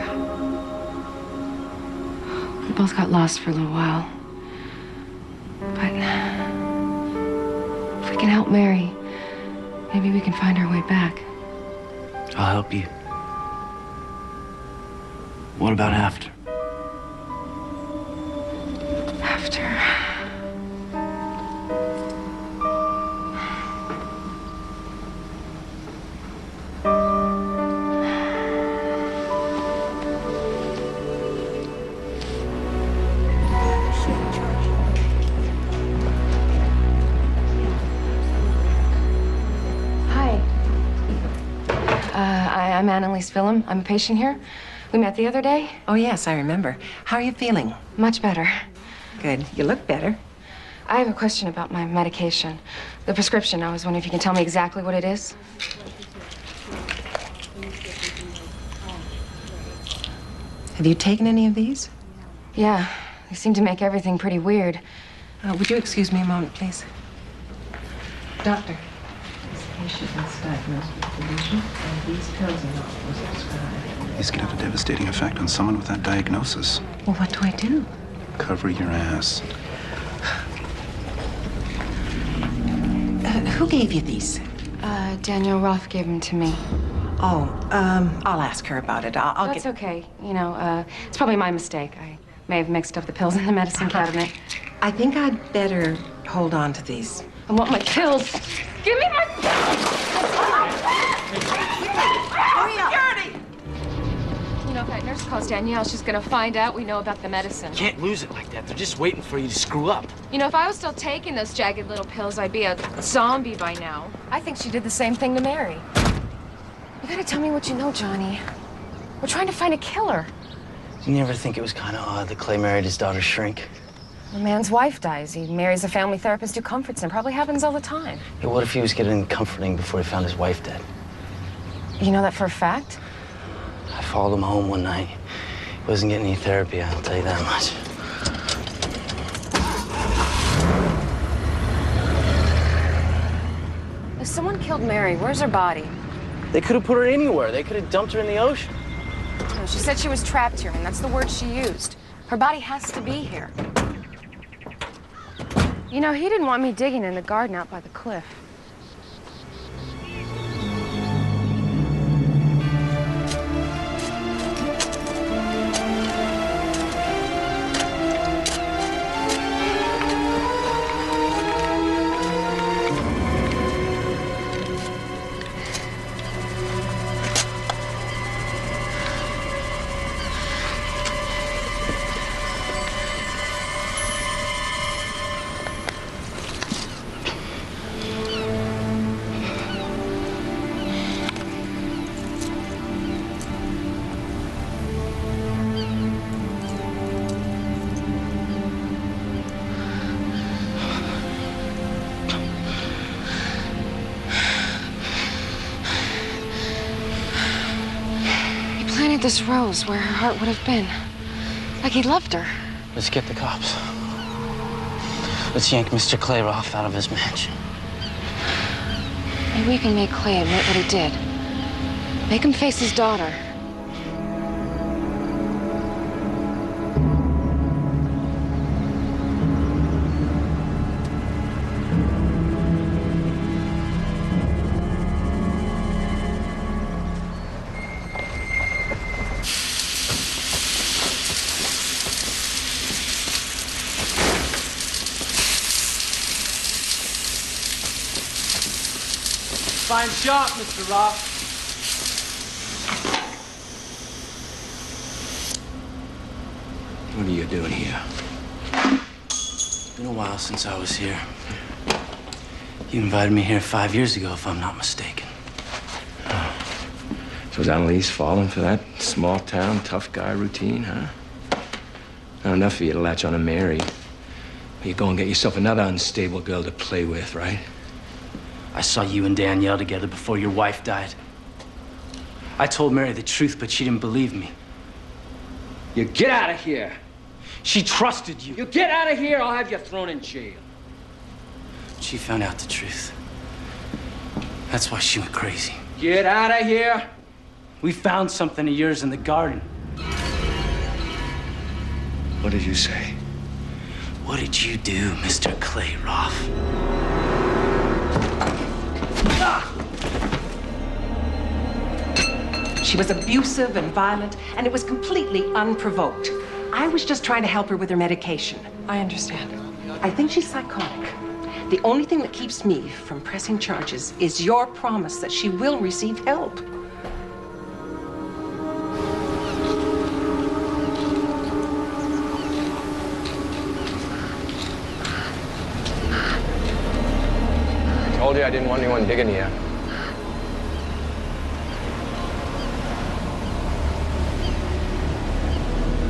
we both got lost for a little while. But if we can help Mary, maybe we can find our way back. I'll help you. What about after? After. I'm Annalisse Vellum. I'm a patient here. We met the other day. Oh, yes, I remember. How are you feeling? Much better. Good. You look better. I have a question about my medication. The prescription. I was wondering if you can tell me exactly what it is. Have you taken any of these? Yeah. They seem to make everything pretty weird. Would you excuse me a moment, please? Doctor. This patient is diagnosed with delusion, and these pills are not prescribed. These could have a devastating effect on someone with that diagnosis. Well, what do I do? Cover your ass. Who gave you these? Danielle Roff gave them to me. Oh, I'll ask her about it. I'll That's okay. You know, it's probably my mistake. I may have mixed up the pills in the medicine cabinet. I think I'd better hold on to these. I want my pills. Give me my pills! Hurry up! Security! You know, if that nurse calls Danielle, she's gonna find out we know about the medicine. Can't lose it like that. They're just waiting for you to screw up. You know, if I was still taking those jagged little pills, I'd be a zombie by now. I think she did the same thing to Mary. You gotta tell me what you know, Johnny. We're trying to find a killer. You never think it was kind of odd that Clay married his daughter's shrink? A man's wife dies. He marries a family therapist who comforts him. Probably happens all the time. Hey, what if he was getting comforting before he found his wife dead? You know that for a fact? I followed him home one night. He wasn't getting any therapy, I'll tell you that much. If someone killed Mary, where's her body? They could have put her anywhere. They could have dumped her in the ocean. No, she said she was trapped here, and that's the word she used. Her body has to be here. You know, he didn't want me digging in the garden out by the cliff. This rose where her heart would have been. Like he loved her. Let's get the cops. Let's yank Mr. Clay Roff out of his mansion. Maybe we can make Clay admit what he did. Make him face his daughter. Fine shot, Mr. Roff. What are you doing here? It's been a while since I was here. You invited me here 5 years ago, if I'm not mistaken. So was Annalisse falling for that small town, tough guy routine, huh? Not enough for you to latch on to Mary. You go and get yourself another unstable girl to play with, right? I saw you and Danielle together before your wife died. I told Mary the truth, but she didn't believe me. You get out of here! She trusted you. You get out of here, I'll have you thrown in jail. She found out the truth. That's why she went crazy. Get out of here! We found something of yours in the garden. What did you say? What did you do, Mr. Clay Roff? She was abusive and violent, and it was completely unprovoked. I was just trying to help her with her medication. I understand. I think she's psychotic. The only thing that keeps me from pressing charges is your promise that she will receive help. I told you I didn't want anyone digging here.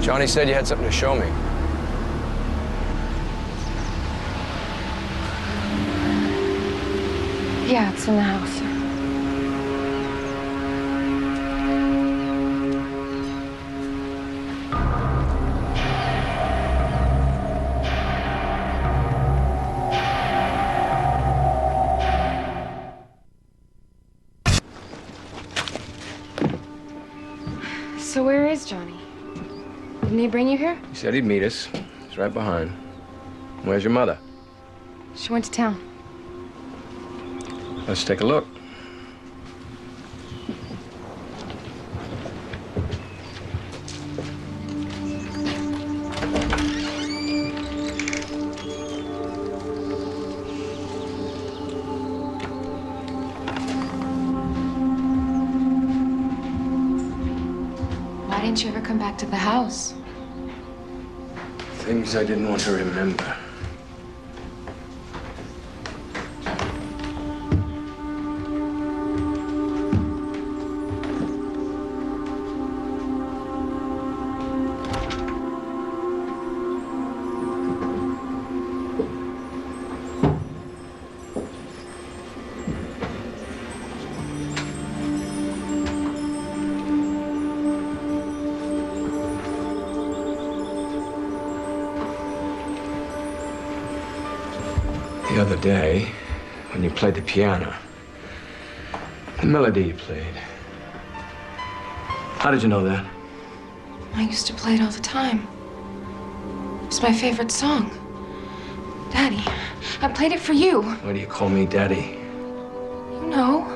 Johnny said you had something to show me. Yeah, it's in the house. So where is Johnny? Didn't he bring you here? He said he'd meet us. He's right behind. Where's your mother? She went to town. Let's take a look. Why didn't you ever come back to the house? Things I didn't want to remember. The other day, when you played the piano, the melody you played, how did you know that? I used to play it all the time. It's my favorite song. Daddy, I played it for you. Why do you call me Daddy? You know.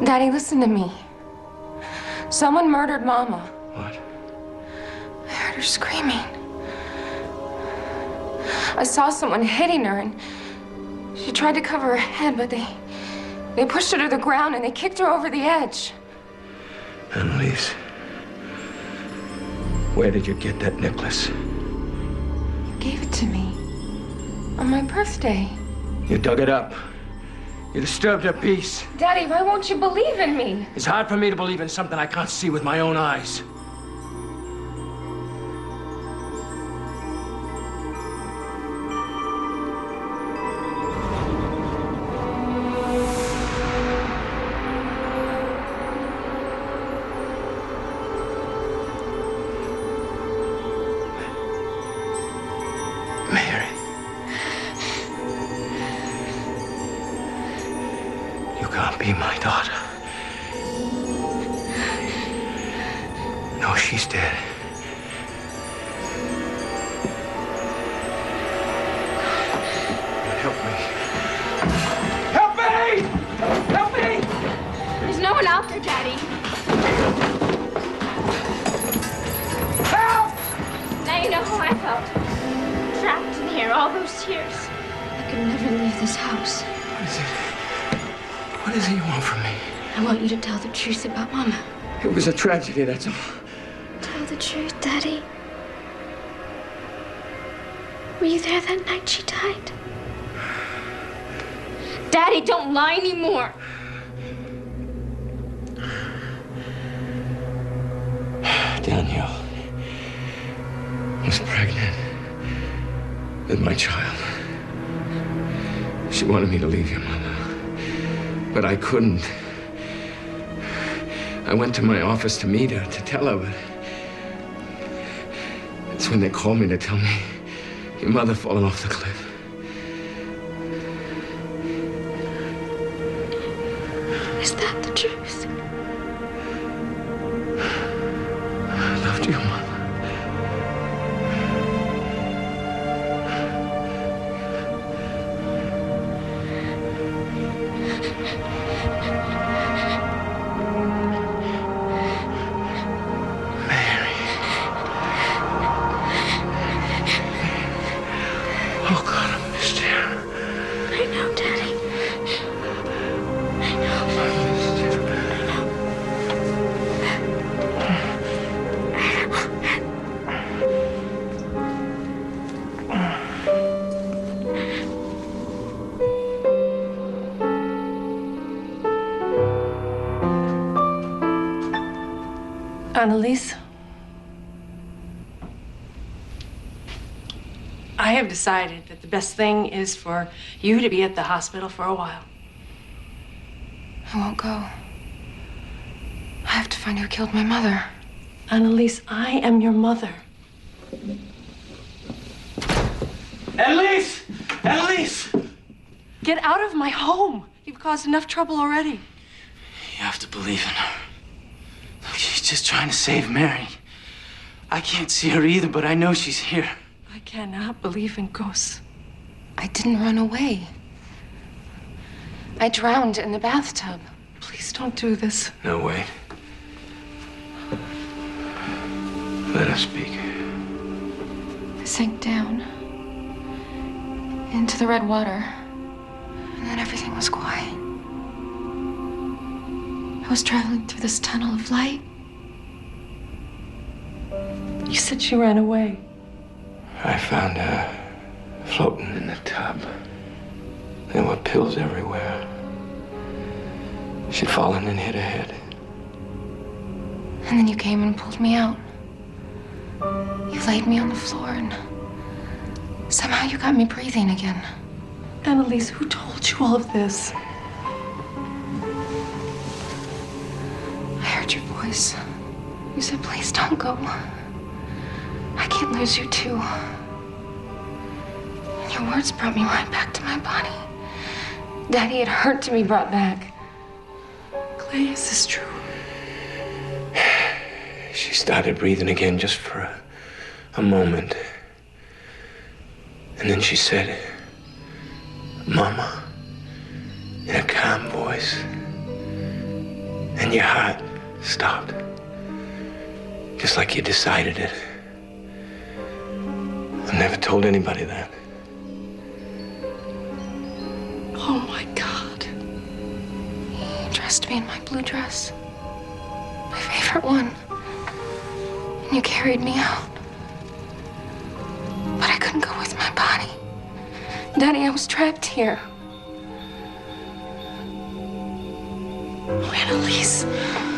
Daddy, listen to me. Someone murdered Mama. What? I heard her screaming. I saw someone hitting her, and she tried to cover her head, but they pushed her to the ground and they kicked her over the edge. Annalisse, where did you get that necklace? You gave it to me on my birthday. You dug it up. You disturbed her peace. Daddy, why won't you believe in me? It's hard for me to believe in something I can't see with my own eyes. Be my daughter. No, she's dead. Help me. Help me! Help me! There's no one out there, Daddy. Help! Now you know how I felt. Trapped in here all those years. I could never leave this house. What is it? What is it you want from me? I want you to tell the truth about Mama. It was a tragedy, that's all. Tell the truth, Daddy. Were you there that night she died? Daddy, don't lie anymore. Danielle was pregnant with my child. She wanted me to leave your mother. But I couldn't. I went to my office to meet her, to tell her, but it's when they called me to tell me your mother fallen off the cliff. Is that the truth? I loved you, Mother. Annalisse, I have decided that the best thing is for you to be at the hospital for a while. I won't go. I have to find who killed my mother. Annalisse, I am your mother. Annalisse! Annalisse! Get out of my home. You've caused enough trouble already. You have to believe in her. Look, she's just trying to save Mary. I can't see her either, but I know she's here. I cannot believe in ghosts. I didn't run away. I drowned in the bathtub. Please don't do this. No, wait. Let us speak. I sank down into the red water, and then everything was quiet. I was traveling through this tunnel of light. You said she ran away. I found her floating in the tub. There were pills everywhere. She'd fallen and hit her head. And then you came and pulled me out. You laid me on the floor, and somehow you got me breathing again. Annalisse, who told you all of this? I heard your voice. You said, please don't go. I can't lose you too. And your words brought me right back to my body. Daddy had hurt to be brought back. Clay, is this true? She started breathing again just for a moment. And then she said, Mama, in a calm voice. And your heart stopped. Just like you decided it. I never told anybody that. Oh my God. You dressed me in my blue dress. My favorite one. And you carried me out. But I couldn't go with my body. Daddy, I was trapped here. Oh, Annalisse,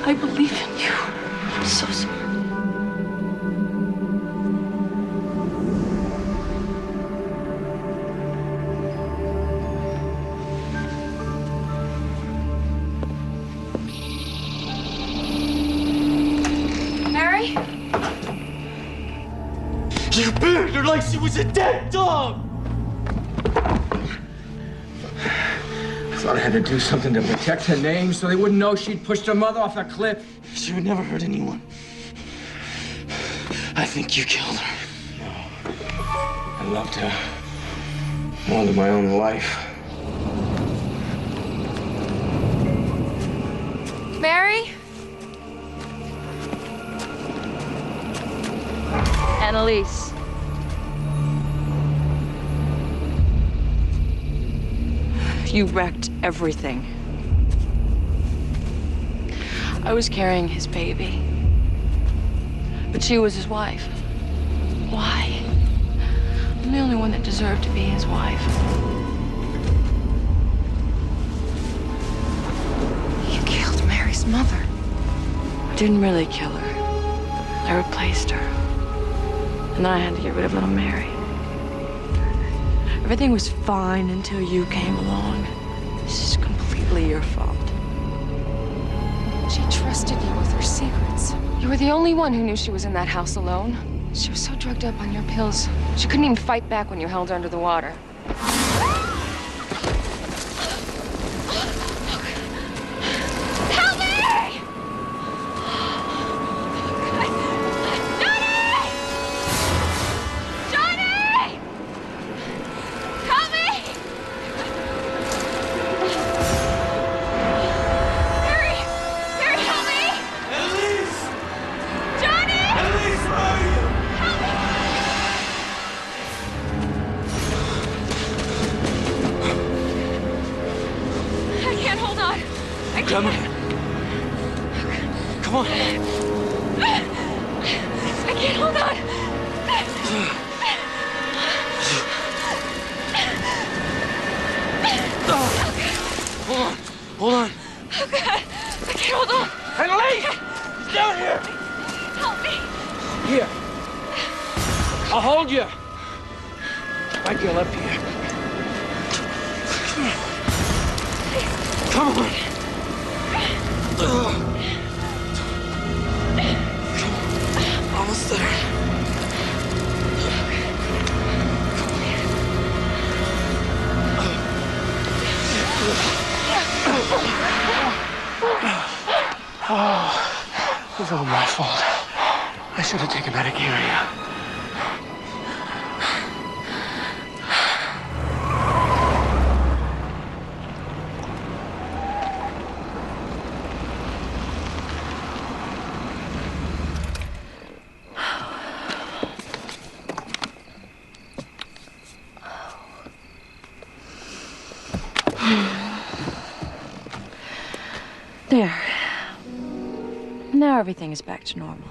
I believe in you. I'm so sorry. Mary? You buried her like she was a dead dog! I thought I had to do something to protect her name so they wouldn't know she'd pushed her mother off a cliff. She would never hurt anyone. I think you killed her. No. I loved her more than my own life. Mary? Annalisse. You wrecked everything. I was carrying his baby. But she was his wife. Why? I'm the only one that deserved to be his wife. You killed Mary's mother. I didn't really kill her. I replaced her. And then I had to get rid of little Mary. Everything was fine until you came along. This is completely your fault. She trusted you with her secrets. You were the only one who knew she was in that house alone. She was so drugged up on your pills, she couldn't even fight back when you held her under the water. Come on. Come on. I can't hold on. Hold on. Hold on. Oh, God. I can't hold on. Annalisse! Down here! Help me. Here. I'll hold you. My girl up here. Come on. Almost there. Oh, it was all my fault. I should have taken that area. There. Now everything is back to normal.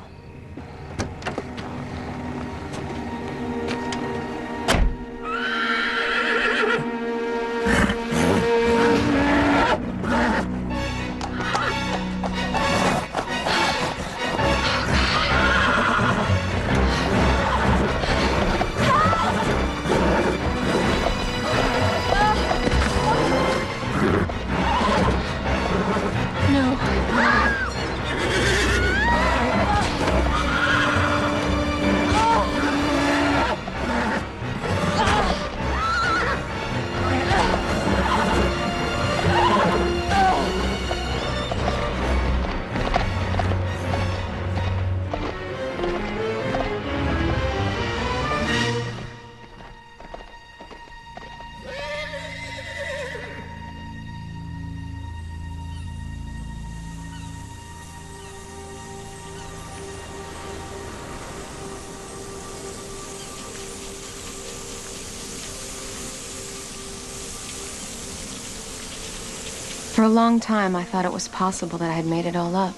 For a long time, I thought it was possible that I had made it all up.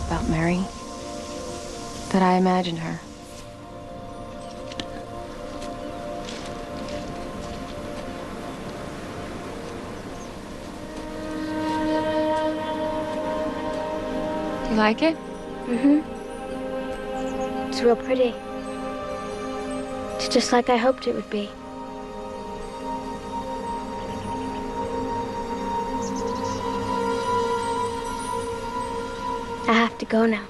About Mary. That I imagined her. Do you like it? Mm-hmm. It's real pretty. It's just like I hoped it would be. I have to go now.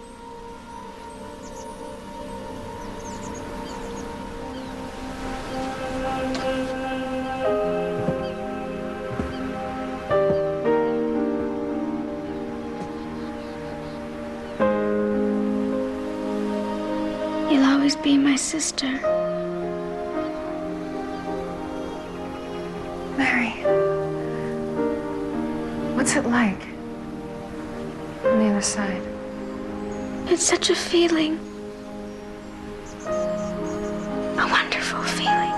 You'll always be my sister. Mary, what's it like on the other side? It's such a feeling. A wonderful feeling.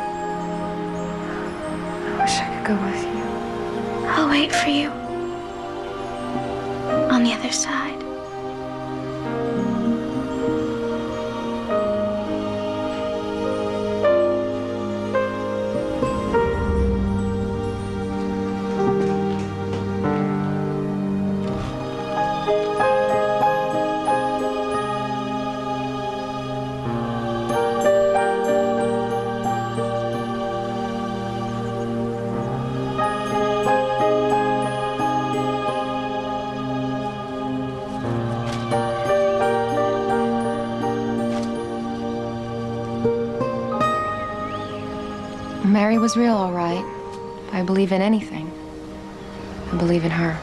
I wish I could go with you. I'll wait for you. On the other side. Mary was real, all right. If I believe in anything, I believe in her.